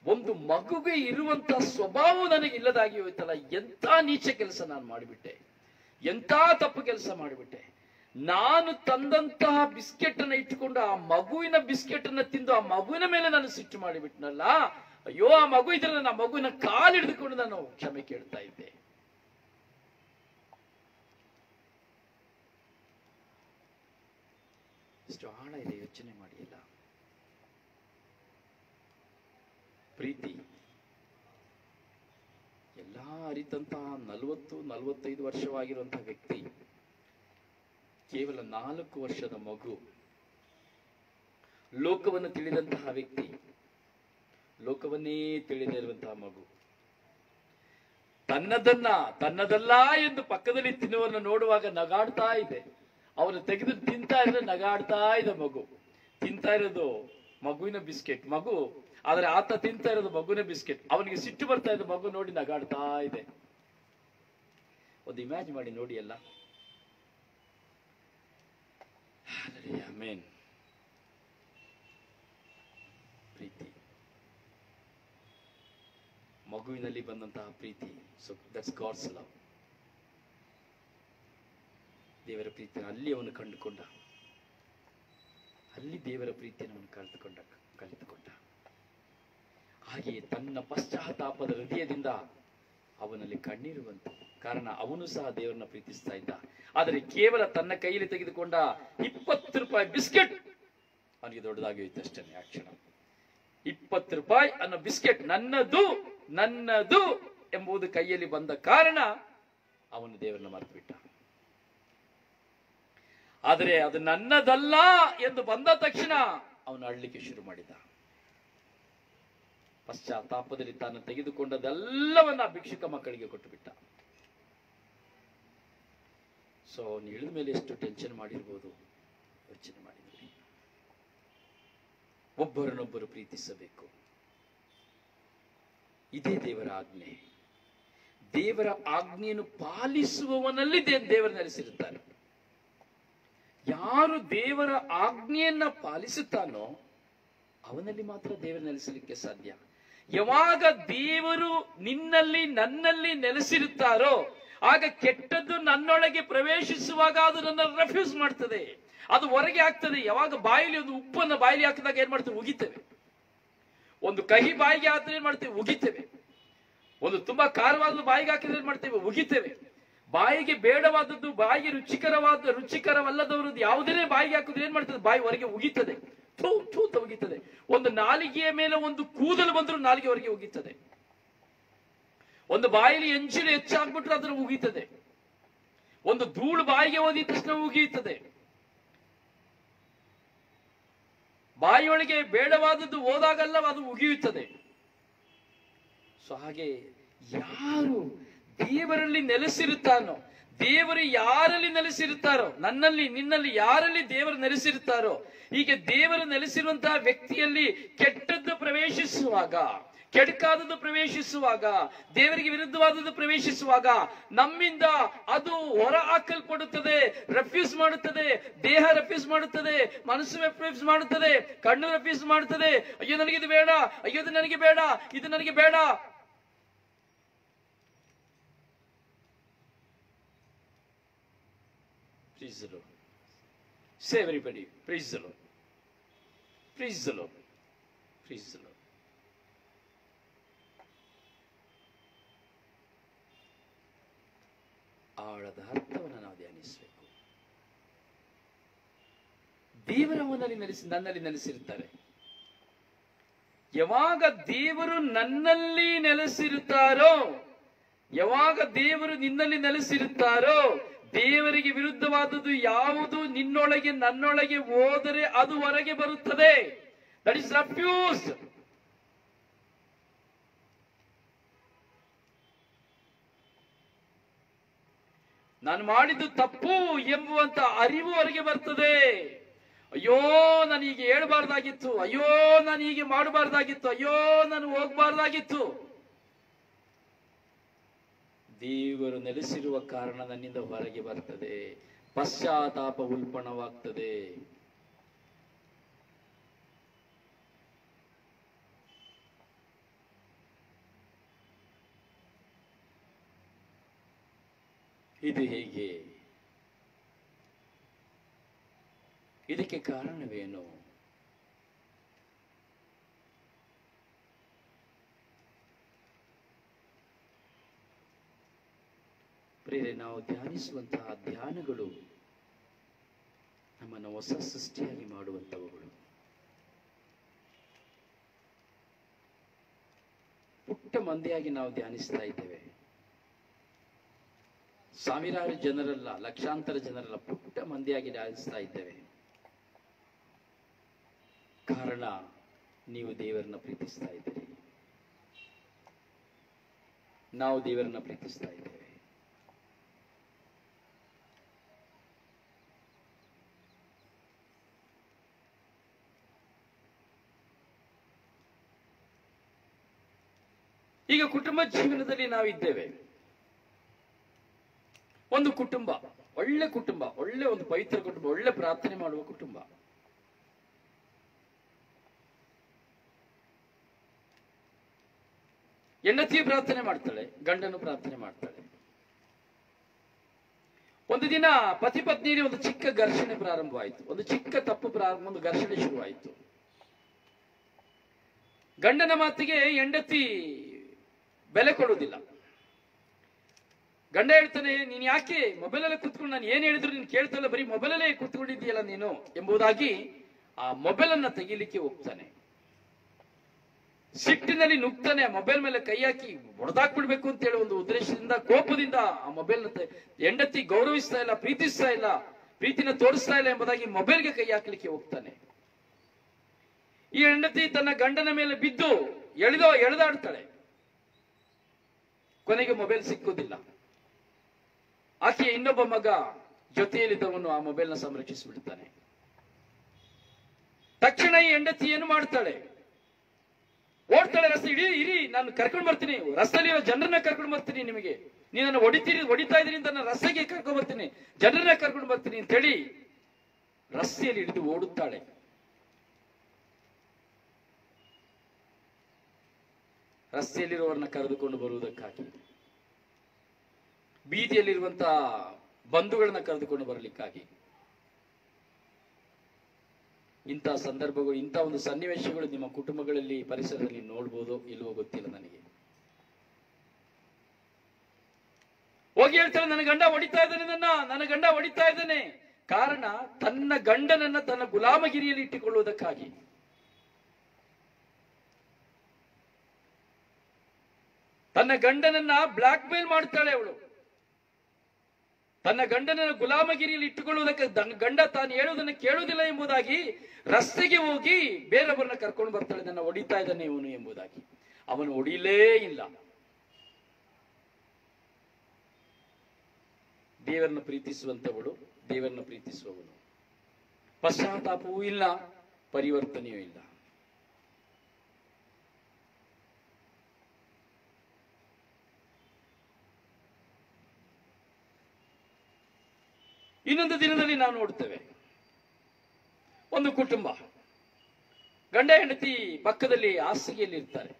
ಒಂದು ಮಗುಗೆ ಇರುವಂತ ಸ್ವಭಾವ ನನಗೆ ಇಲ್ಲದಾಗಿ ಹೋಯ್ತಲ್ಲ. ಎಂತ ನೀಚ ಕೆಲಸ ನಾನು ಮಾಡಿಬಿಟ್ಟೆ, ಎಂತ ತಪ್ಪು ಕೆಲಸ ಮಾಡಿಬಿಟ್ಟೆ. ನಾನು ತಂದಂತಹ ಬಿಸ್ಕೆಟ್ ಅನ್ನ ಇಟ್ಟುಕೊಂಡು ಆ ಮಗುವಿನ ಬಿಸ್ಕೆಟ್ ಅನ್ನ ತಿಂದು ಆ ಮಗುವಿನ ಮೇಲೆ ನಾನು ಸಿಟ್ಟು ಮಾಡಿಬಿಟ್ನಲ್ಲ. ಅಯ್ಯೋ, ಆ ಮಗು ಇದ್ರೆ ನನ್ನ ಮಗುವಿನ ಕಾಲು ಹಿಡಿದುಕೊಂಡು ನಾನು ಕ್ಷಮೆ ಕೇಳ್ತಾ ಇದ್ದೆ. ಇಷ್ಟು ಆಳ ಇದೆ, ಯೋಚನೆ ಮಾಡಿಲ್ಲ. ಪ್ರೀತಿ ಎಲ್ಲಾ ಅರಿತಂತಹ 40-45 ವರ್ಷವಾಗಿರುವಂತಹ ವ್ಯಕ್ತಿ, ಕೇವಲ 4 ವರ್ಷದ ಮಗು, ಲೋಕವನ್ನು ತಿಳಿದಂತಹ ವ್ಯಕ್ತಿ, ಲೋಕವನ್ನೇ ತಿಳಿದಿರುವಂತಹ ಮಗು, ತನ್ನದಲ್ಲ ಎಂದು ಪಕ್ಕದಲ್ಲಿ ತಿನ್ನುವನ್ನ ನೋಡುವಾಗ ನಗಾಡ್ತಾ ಇದೆ. ಅವನು ತೆಗೆದು ತಿಂತಾ ಇದ್ರೆ ನಗಾಡ್ತಾ ಇದೆ ಮಗು. ತಿಂತಾ ಇರೋದು ಮಗುವಿನ ಬಿಸ್ಕೆಟ್ ಮಗು, ಆದ್ರೆ ಆತ ತಿಂತಾ ಇರೋದು ಮಗುವಿನ ಬಿಸ್ಕೆಟ್. ಅವನಿಗೆ ಸಿಟ್ಟು ಬರ್ತಾ ಇದೆ, ಮಗು ನೋಡಿ ನಗಾಡ್ತಾ ಇದೆ. ಒಂದು ಇಮ್ಯಾಜ್ ಮಾಡಿ ನೋಡಿ ಎಲ್ಲ. ಆಮೆನ್. ಪ್ರೀತಿ, ಮಗುವಿನಲ್ಲಿ ಬಂದಂತಹ ಪ್ರೀತಿ. So that's God's love. ದೇವರ ಪ್ರೀತಿಯನ್ನು ಅಲ್ಲಿ ಅವನು ಕಂಡುಕೊಂಡ, ಅಲ್ಲಿ ದೇವರ ಪ್ರೀತಿಯನ್ನು ಅವನು ಕಲಿತುಕೊಂಡ. ಹಾಗೆಯೇ ತನ್ನ ಪಶ್ಚಾತ್ತಾಪದ ಹೃದಯದಿಂದ ಅವನಲ್ಲಿ ಕಣ್ಣೀರು ಬಂತು. ಕಾರಣ ಅವನು ಸಹ ದೇವರನ್ನ ಪ್ರೀತಿಸ್ತಾ ಇದ್ದ. ಆದರೆ ಕೇವಲ ತನ್ನ ಕೈಯಲ್ಲಿ ತೆಗೆದುಕೊಂಡ 20 ರೂಪಾಯಿ ಬಿಸ್ಕೆಟ್ ಅವನಿಗೆ ದೊಡ್ಡದಾಗಿ ಹೋಯ್ತು ಅಷ್ಟೇ. ಆ ಕ್ಷಣ 20 ರೂಪಾಯಿ ಅನ್ನೋ ಬಿಸ್ಕೆಟ್ ನನ್ನದು ಎಂಬುದು ಕೈಯಲ್ಲಿ ಬಂದ ಕಾರಣ ಅವನು ದೇವರನ್ನ ಮರೆತು ಬಿಟ್ಟ. ಆದರೆ ಅದು ನನ್ನದಲ್ಲ ಎಂದು ಬಂದ ತಕ್ಷಣ ಅವನು ಅಳ್ಲಿಕ್ಕೆ ಶುರು ಮಾಡಿದ. ಪಶ್ಚಾತ್ತಾಪದಲ್ಲಿ ತಾನು ತೆಗೆದುಕೊಂಡದೆಲ್ಲವನ್ನ ಭಿಕ್ಷುಕ ಮಕ್ಕಳಿಗೆ ಕೊಟ್ಟು ಬಿಟ್ಟ. ಸೊ ಅವನು ಇಳಿದ ಮೇಲೆ ಎಷ್ಟು ಟೆನ್ಷನ್ ಮಾಡಿರ್ಬೋದು ಯೋಚನೆ ಮಾಡಿದ್ರಿ. ಒಬ್ಬರನ್ನೊಬ್ಬರು ಪ್ರೀತಿಸಬೇಕು, ಇದೇ ದೇವರ ಆಜ್ಞೆ. ದೇವರ ಆಜ್ಞೆಯನ್ನು ಪಾಲಿಸುವವನಲ್ಲಿ ದೇವರು ನೆಲೆಸಿರುತ್ತಾರೆ. ಯಾರು ದೇವರ ಆಜ್ಞೆಯನ್ನ ಪಾಲಿಸುತ್ತಾನೋ ಅವನಲ್ಲಿ ಮಾತ್ರ ದೇವರು ನೆಲೆಸಲಿಕ್ಕೆ ಸಾಧ್ಯ. ಯಾವಾಗ ದೇವರು ನಿನ್ನಲ್ಲಿ ನನ್ನಲ್ಲಿ ನೆಲೆಸಿರುತ್ತಾರೋ ಆಗ ಕೆಟ್ಟದ್ದು ನನ್ನೊಳಗೆ ಪ್ರವೇಶಿಸುವಾಗ ಅದು ನನ್ನ ರೆಫ್ಯೂಸ್ ಮಾಡ್ತದೆ, ಅದು ಹೊರಗೆ ಆಗ್ತದೆ. ಯಾವಾಗ ಬಾಯಿಲಿ ಒಂದು ಉಪ್ಪನ್ನು ಬಾಯಿಲಿ ಹಾಕಿದಾಗ ಏನ್ ಮಾಡ್ತೇವೆ? ಉಗಿತೇವೆ. ಒಂದು ಕಹಿ ಬಾಯಿಗೆ ಹಾಕಿದ್ರೆ ಏನ್ ಮಾಡ್ತೇವೆ? ಉಗಿತೇವೆ. ಒಂದು ತುಂಬಾ ಖಾರವಾದ ಬಾಯಿಗೆ ಹಾಕಿದ್ರೆ ಏನ್ ಮಾಡ್ತೇವೆ? ಉಗಿತೇವೆ. ಬಾಯಿಗೆ ಬೇಡವಾದದ್ದು, ಬಾಯಿಗೆ ರುಚಿಕರವಲ್ಲದವರದ್ದು ಯಾವುದೇ ಬಾಯಿಗೆ ಹಾಕಿದ್ರೆ ಏನ್ ಮಾಡ್ತದೆ? ಬಾಯಿ ಹೊರಗೆ ಉಗಿತದೆ, ಥೂತ ಉಗಿತದೆ. ಒಂದು ನಾಲಿಗೆಯ ಮೇಲೆ ಒಂದು ಕೂದಲು ಬಂದರೂ ನಾಲಿಗೆ ಹೊರಗೆ ಉಗಿತದೆ. ಒಂದು ಬಾಯಿಲಿ ಎಂಜಿಲು ಹೆಚ್ಚಾಗ್ಬಿಟ್ರೆ ಅದನ್ನು ಉಗಿತದೆ. ಒಂದು ಧೂಳು ಬಾಯಿಗೆ ಓದಿದ ತಕ್ಷಣ ಉಗಿಯುತ್ತದೆ. ಬಾಯಿಯೊಳಗೆ ಬೇಡವಾದದ್ದು ಹೋದಾಗಲ್ಲ ಅದು ಉಗಿಯುತ್ತದೆ. ಸೊ ಹಾಗೆ ಯಾರು ದೇವರಲ್ಲಿ ನೆಲೆಸಿರುತ್ತಾನೋ, ದೇವರು ಯಾರಲ್ಲಿ ನೆಲೆಸಿರುತ್ತಾರೋ, ನನ್ನಲ್ಲಿ ನಿನ್ನಲ್ಲಿ ಯಾರಲ್ಲಿ ದೇವರು ನೆಲೆಸಿರುತ್ತಾರೋ, ಹೀಗೆ ದೇವರು ನೆಲೆಸಿರುವಂತಹ ವ್ಯಕ್ತಿಯಲ್ಲಿ ಕೆಟ್ಟದ್ದು ಪ್ರವೇಶಿಸುವಾಗ, ಕೆಡಕಾದದ್ದು ಪ್ರವೇಶಿಸುವಾಗ, ದೇವರಿಗೆ ವಿರುದ್ಧವಾದದ್ದು ಪ್ರವೇಶಿಸುವಾಗ ನಮ್ಮಿಂದ ಅದು ಹೊರ ಹಾಕಲ್ಪಡುತ್ತದೆ, ರೆಫ್ಯೂಸ್ ಮಾಡುತ್ತದೆ. ದೇಹ ರೆಫ್ಯೂಸ್ ಮಾಡುತ್ತದೆ, ಮನಸ್ಸು ರೆಫ್ಯೂಸ್ ಮಾಡುತ್ತದೆ, ಕಣ್ಣು ರೆಫ್ಯೂಸ್ ಮಾಡುತ್ತದೆ. ಅಯ್ಯೋ ನನಗಿದು ಬೇಡ, ಅಯ್ಯೋ ಇದು ನನಗೆ ಬೇಡ, ಇದು ನನಗೆ ಬೇಡ. Praise the Lord. Say everybody, praise the Lord. Praise the Lord. Praise the Lord. ಆಳದ ಅರ್ಥವನ್ನು ನಾವು ಧ್ಯಾನಿಸಬೇಕು. ದೇವರ ನನ್ನಲ್ಲಿ ನೆಲೆಸಿರುತ್ತಾರೆ. ಯಾವಾಗ ದೇವರು ನನ್ನಲ್ಲಿ ನೆಲೆಸಿರುತ್ತಾರೋ, ಯಾವಾಗ ದೇವರು ನಿನ್ನಲ್ಲಿ ನೆಲೆಸಿರುತ್ತಾರೋ, ದೇವರಿಗೆ ವಿರುದ್ಧವಾದದ್ದು ಯಾವುದು ನಿನ್ನೊಳಗೆ ನನ್ನೊಳಗೆ ಹೋದರೆ ಅದು ಹೊರಗೆ ಬರುತ್ತದೆ. That is refused. ನಾನು ಮಾಡಿದ್ದು ತಪ್ಪು ಎಂಬುವಂತ ಅರಿವು ಹೊರಗೆ ಬರ್ತದೆ. ಅಯ್ಯೋ ನಾನು ಹೀಗೆ ಹೇಳ್ಬಾರ್ದಾಗಿತ್ತು, ಅಯ್ಯೋ ನಾನು ಹೀಗೆ ಮಾಡಬಾರ್ದಾಗಿತ್ತು, ಅಯ್ಯೋ ನಾನು ಹೋಗ್ಬಾರ್ದಾಗಿತ್ತು. ದೇವರು ನೆಲೆಸಿರುವ ಕಾರಣ ನನ್ನಿಂದ ಹೊರಗೆ ಬರ್ತದೆ, ಪಶ್ಚಾತ್ತಾಪ ಉಲ್ಪಣವಾಗ್ತದೆ. ಇದು ಹೇಗೆ? ಇದಕ್ಕೆ ಕಾರಣವೇನು? ಪ್ರಿಯರೇ, ನಾವು ಧ್ಯಾನಿಸುವಂತಹ ಧ್ಯಾನಗಳು ನಮ್ಮನ್ನು ಹೊಸ ಸೃಷ್ಟಿಯಾಗಿ ಮಾಡುವಂತವುಗಳು. ಪುಟ್ಟ ಮಂದಿಯಾಗಿ ನಾವು ಧ್ಯಾನಿಸ್ತಾ ಇದ್ದೇವೆ. ಸಾವಿರಾರು ಜನರಲ್ಲ, ಲಕ್ಷಾಂತರ ಜನರಲ್ಲ, ಪುಟ್ಟ ಮಂದಿಯಾಗಿ ಧ್ಯಾನಿಸ್ತಾ ಇದ್ದೇವೆ. ಕಾರಣ, ನೀವು ದೇವರನ್ನ ಪ್ರೀತಿಸ್ತಾ ಇದ್ದೀರಿ, ನಾವು ದೇವರನ್ನ ಪ್ರೀತಿಸ್ತಾ ಇದ್ದೇವೆ. ಈಗ ಕುಟುಂಬ ಜೀವನದಲ್ಲಿ ನಾವಿದ್ದೇವೆ. ಒಂದು ಕುಟುಂಬ, ಒಳ್ಳೆ ಕುಟುಂಬ, ಒಳ್ಳೆ ಒಂದು ಪವಿತ್ರ ಕುಟುಂಬ, ಒಳ್ಳೆ ಪ್ರಾರ್ಥನೆ ಮಾಡುವ ಕುಟುಂಬ. ಹೆಂಡತಿ ಪ್ರಾರ್ಥನೆ ಮಾಡ್ತಾಳೆ, ಗಂಡನು ಪ್ರಾರ್ಥನೆ ಮಾಡ್ತಾಳೆ. ಒಂದು ದಿನ ಪತಿ ಪತ್ನಿಯಲ್ಲಿ ಒಂದು ಚಿಕ್ಕ ಘರ್ಷಣೆ ಪ್ರಾರಂಭವಾಯಿತು, ಒಂದು ಚಿಕ್ಕ ತಪ್ಪು ಒಂದು ಘರ್ಷಣೆ ಶುರುವಾಯಿತು. ಗಂಡನ ಮಾತಿಗೆ ಹೆಂಡತಿ ಬೆಲೆ ಕೊಡುವುದಿಲ್ಲ. ಗಂಡ ಹೇಳ್ತಾನೆ, ನೀನ್ ಯಾಕೆ ಮೊಬೈಲಲ್ಲೇ ಕೂತ್ಕೊಂಡು ನಾನು ಏನ್ ಹೇಳಿದ್ರು ನೀನು ಕೇಳ್ತಲ್ಲ, ಬರೀ ಮೊಬೈಲಲ್ಲೇ ಕೂತ್ಕೊಂಡಿದ್ದೀಯಲ್ಲ ನೀನು ಎಂಬುದಾಗಿ ಆ ಮೊಬೈಲ್ ಅನ್ನ ತೆಗಿಲಿಕ್ಕೆ ಹೋಗ್ತಾನೆ. ಸಿಟ್ಟಿನಲ್ಲಿ ನುಗ್ತಾನೆ, ಮೊಬೈಲ್ ಮೇಲೆ ಕೈ ಹಾಕಿ ಹೊಡೆದಾಕ್ಬಿಡ್ಬೇಕು ಅಂತ ಹೇಳಿ ಒಂದು ಉದ್ದೇಶದಿಂದ, ಕೋಪದಿಂದ ಆ ಮೊಬೈಲ್ ಹೆಂಡತಿ ಗೌರವಿಸ್ತಾ ಇಲ್ಲ, ಪ್ರೀತಿಸ್ತಾ ಇಲ್ಲ, ಪ್ರೀತಿನ ತೋರಿಸ್ತಾ ಇಲ್ಲ ಎಂಬುದಾಗಿ ಮೊಬೈಲ್ಗೆ ಕೈ ಹಾಕ್ಲಿಕ್ಕೆ ಹೋಗ್ತಾನೆ. ಈ ಹೆಂಡತಿ ತನ್ನ ಗಂಡನ ಮೇಲೆ ಬಿದ್ದು ಎಳೆದಾಡ್ತಾಳೆ. ಕೊನೆಗೆ ಮೊಬೈಲ್ ಸಿಕ್ಕುವುದಿಲ್ಲ. ಆಕೆಯ ಇನ್ನೊಬ್ಬ ಮಗ ಜೊತೆಯಲ್ಲಿದ್ದವನು ಆ ಮೊಬೈಲ್ ನ ಸಂರಕ್ಷಿಸಿಬಿಡ್ತಾನೆ. ತಕ್ಷಣ ಈ ಹೆಂಡತಿ ಏನು ಮಾಡ್ತಾಳೆ? ಓಡ್ತಾಳೆ, ರಸ್ತೆ ಇರಿ ನಾನು ಕರ್ಕೊಂಡು ಬರ್ತೀನಿ, ರಸ್ತೆಯಲ್ಲಿರೋ ಜನರನ್ನ ಕರ್ಕೊಂಡು ಬರ್ತೀನಿ, ನಿಮಗೆ ನೀನನ್ನು ಹೊಡಿತಾ ಇದ್ದೀನಿ ಅಂತ ನಾನು ರಸ್ತೆಗೆ ಕರ್ಕೊಂಡು ಬರ್ತೀನಿ, ಜನರನ್ನ ಕರ್ಕೊಂಡು ಬರ್ತೀನಿ ಅಂತೇಳಿ ರಸ್ತೆಯಲ್ಲಿ ಹಿಡಿದು ಓಡುತ್ತಾಳೆ. ರಸ್ತೆಯಲ್ಲಿರುವವರನ್ನ ಕರೆದುಕೊಂಡು ಬರುವುದಕ್ಕಾಗಿ, ಬೀದಿಯಲ್ಲಿರುವಂತಹ ಬಂಧುಗಳನ್ನ ಕರೆದುಕೊಂಡು ಬರಲಿಕ್ಕಾಗಿ. ಇಂತಹ ಸಂದರ್ಭಗಳು, ಇಂತಹ ಒಂದು ಸನ್ನಿವೇಶಗಳು ನಿಮ್ಮ ಕುಟುಂಬಗಳಲ್ಲಿ, ಪರಿಸರದಲ್ಲಿ ನೋಡ್ಬೋದೋ ಇಲ್ವೋ ಗೊತ್ತಿಲ್ಲ ನನಗೆ. ಹೋಗಿ ಹೇಳ್ತಾಳೆ, ನನ್ನ ಗಂಡ ಹೊಡಿತಾ ಇದ್ದಾನೆ, ನನ್ನ ಗಂಡ ಹೊಡಿತಾ ಇದ್ದಾನೆ. ಕಾರಣ, ತನ್ನ ಗಂಡನನ್ನ ತನ್ನ ಗುಲಾಮಗಿರಿಯಲ್ಲಿ ಇಟ್ಟುಕೊಳ್ಳುವುದಕ್ಕಾಗಿ. ತನ್ನ ಗಂಡನನ್ನ ಬ್ಲಾಕ್ ಮೇಲ್ ಮಾಡ್ತಾಳೆ ಅವಳು. ತನ್ನ ಗಂಡನನ್ನ ಗುಲಾಮಗಿರಿಯಲ್ಲಿ ಇಟ್ಟುಕೊಳ್ಳುವುದಕ್ಕೆ ಗಂಡ ತಾನು ಹೇಳುವುದನ್ನು ಕೇಳುವುದಿಲ್ಲ ಎಂಬುದಾಗಿ ರಸ್ತೆಗೆ ಹೋಗಿ ಬೇರೊಬ್ಬರನ್ನ ಕರ್ಕೊಂಡು ಬರ್ತಾಳೆ, ನನ್ನ ಹೊಡಿತಾ ಇದ್ದಾನೆ ಇವನು ಎಂಬುದಾಗಿ. ಅವನು ಹೊಡಿಲೇ ಇಲ್ಲ. ದೇವರನ್ನು ಪ್ರೀತಿಸುವಂತವಳು, ದೇವರನ್ನು ಪ್ರೀತಿಸುವವನು. ಪಶ್ಚಾತ್ತಾಪವೂ ಇಲ್ಲ, ಪರಿವರ್ತನೆಯೂ ಇಲ್ಲ. ಇನ್ನೊಂದು ದಿನದಲ್ಲಿ ನಾವು ನೋಡ್ತೇವೆ, ಒಂದು ಕುಟುಂಬ, ಗಂಡ ಹೆಂಡತಿ ಪಕ್ಕದಲ್ಲಿ ಹಾಸಿಗೆಯಲ್ಲಿ ಇರ್ತಾರೆ.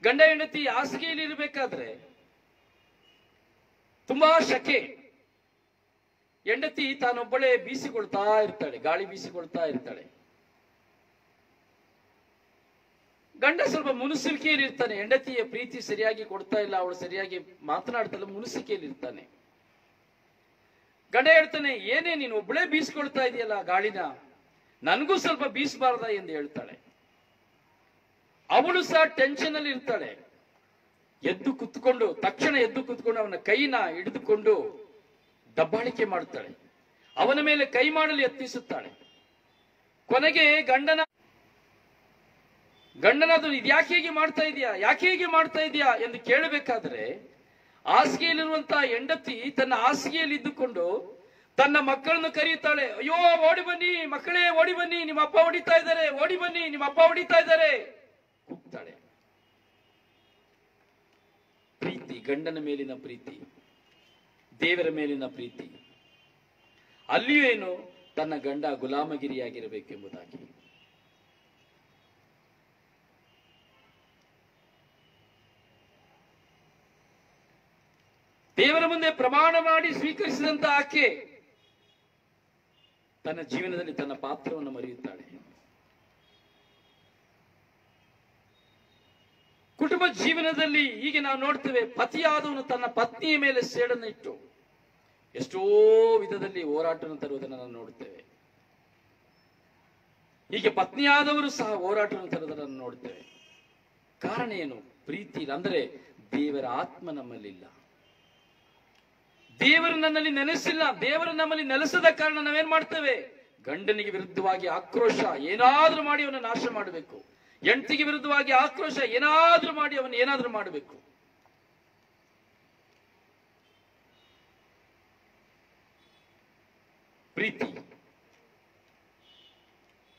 ಗಂಡ ಹೆಂಡತಿ ಹಾಸಿಗೆಯಲ್ಲಿ ಇರಬೇಕಾದ್ರೆ ತುಂಬಾ ಶಕೆ. ಹೆಂಡತಿ ತಾನೊಬ್ಬಳೇ ಬೀಸಿಕೊಳ್ತಾ ಇರ್ತಾಳೆ, ಗಾಳಿ ಬೀಸಿಕೊಳ್ತಾ ಇರ್ತಾಳೆ. ಗಂಡ ಸ್ವಲ್ಪ ಮುನಿಸಿಕೆಯಲ್ಲಿ ಇರ್ತಾನೆ, ಹೆಂಡತಿಯ ಪ್ರೀತಿ ಸರಿಯಾಗಿ ಕೊಡ್ತಾ ಇಲ್ಲ, ಅವಳು ಸರಿಯಾಗಿ ಮಾತನಾಡ್ತಲ್ಲ, ಮುನಿಸಿಕೆಯಲ್ಲಿ ಇರ್ತಾನೆ. ಗಂಡ ಹೇಳ್ತಾನೆ, ಏನೇ ನೀನು ಒಬ್ಬಳೇ ಬೀಸ್ಕೊಳ್ತಾ ಇದೆಯಲ್ಲ ಗಾಳಿನ, ನನಗೂ ಸ್ವಲ್ಪ ಬೀಸಬಾರ್ದ ಎಂದು ಹೇಳ್ತಾಳೆ. ಅವಳು ಸಹ ಟೆನ್ಷನ್ ಅಲ್ಲಿ ಇರ್ತಾಳೆ. ತಕ್ಷಣ ಎದ್ದು ಕುತ್ಕೊಂಡು ಅವನ ಕೈನ ಹಿಡಿದುಕೊಂಡು ದಬ್ಬಾಳಿಕೆ ಮಾಡ್ತಾಳೆ, ಅವನ ಮೇಲೆ ಕೈ ಮಾಡಲು ಯತ್ನಿಸುತ್ತಾಳೆ. ಕೊನೆಗೆ ಗಂಡನಾದ್ರು ಇದ್ಯಾಕೆ ಹೀಗೆ ಮಾಡ್ತಾ ಇದೆಯಾ, ಯಾಕೆ ಹೀಗೆ ಮಾಡ್ತಾ ಇದೆಯಾ ಎಂದು ಕೇಳಬೇಕಾದ್ರೆ, ಹಾಸಿಗೆಯಲ್ಲಿರುವಂತಹ ಹೆಂಡತಿ ತನ್ನ ಹಾಸಿಗೆಯಲ್ಲಿ ಇದ್ದುಕೊಂಡು ತನ್ನ ಮಕ್ಕಳನ್ನು ಕರೆಯುತ್ತಾಳೆ. ಅಯ್ಯೋ ಓಡಿ ಬನ್ನಿ ಮಕ್ಕಳೇ, ಓಡಿ ಬನ್ನಿ, ನಿಮ್ಮ ಅಪ್ಪ ಹೊಡಿತಾ ಇದ್ದಾರೆ, ಓಡಿ ಬನ್ನಿ, ನಿಮ್ಮ ಅಪ್ಪ ಹೊಡಿತಾ ಇದ್ದಾರೆ ಕೂಗ್ತಾಳೆ. ಪ್ರೀತಿ, ಗಂಡನ ಮೇಲಿನ ಪ್ರೀತಿ, ದೇವರ ಮೇಲಿನ ಪ್ರೀತಿ. ಅಲ್ಲಿಯೂ ಏನು, ತನ್ನ ಗಂಡ ಗುಲಾಮಗಿರಿಯಾಗಿರಬೇಕೆಂಬುದಾಗಿ. ದೇವರ ಮುಂದೆ ಪ್ರಮಾಣ ಮಾಡಿ ಸ್ವೀಕರಿಸಿದಂತ ಆಕೆ ತನ್ನ ಜೀವನದಲ್ಲಿ ತನ್ನ ಪಾತ್ರವನ್ನು ಮರೆಯುತ್ತಾಳೆ. ಕುಟುಂಬ ಜೀವನದಲ್ಲಿ ಹೀಗೆ ನಾವು ನೋಡ್ತೇವೆ, ಪತಿಯಾದವನು ತನ್ನ ಪತ್ನಿಯ ಮೇಲೆ ಸೇಡನ್ನು ಇಟ್ಟು ಎಷ್ಟೋ ವಿಧದಲ್ಲಿ ಹೋರಾಟವನ್ನು ತರುವುದನ್ನು ನಾವು ನೋಡ್ತೇವೆ. ಹೀಗೆ ಪತ್ನಿಯಾದವರು ಸಹ ಹೋರಾಟವನ್ನು ತರುವುದನ್ನು ನೋಡ್ತೇವೆ. ಕಾರಣ ಏನು? ಪ್ರೀತಿ ಇಲ್ಲ, ಅಂದ್ರೆ ದೇವರ ಆತ್ಮ ನಮ್ಮಲ್ಲಿಲ್ಲ, ದೇವರು ನನ್ನಲ್ಲಿ ನೆಲೆಸಿಲ್ಲ. ದೇವರು ನಮ್ಮಲ್ಲಿ ನೆಲೆಸದ ಕಾರಣ ನಾವೇನ್ ಮಾಡ್ತೇವೆ? ಗಂಡನಿಗೆ ವಿರುದ್ಧವಾಗಿ ಆಕ್ರೋಶ, ಏನಾದ್ರೂ ಮಾಡಿ ಅವನ ನಾಶ ಮಾಡಬೇಕು. ಹೆಂಡತಿಗೆ ವಿರುದ್ಧವಾಗಿ ಆಕ್ರೋಶ, ಏನಾದ್ರೂ ಮಾಡಿ ಅವನು ಏನಾದ್ರೂ ಮಾಡಬೇಕು. ಪ್ರೀತಿ,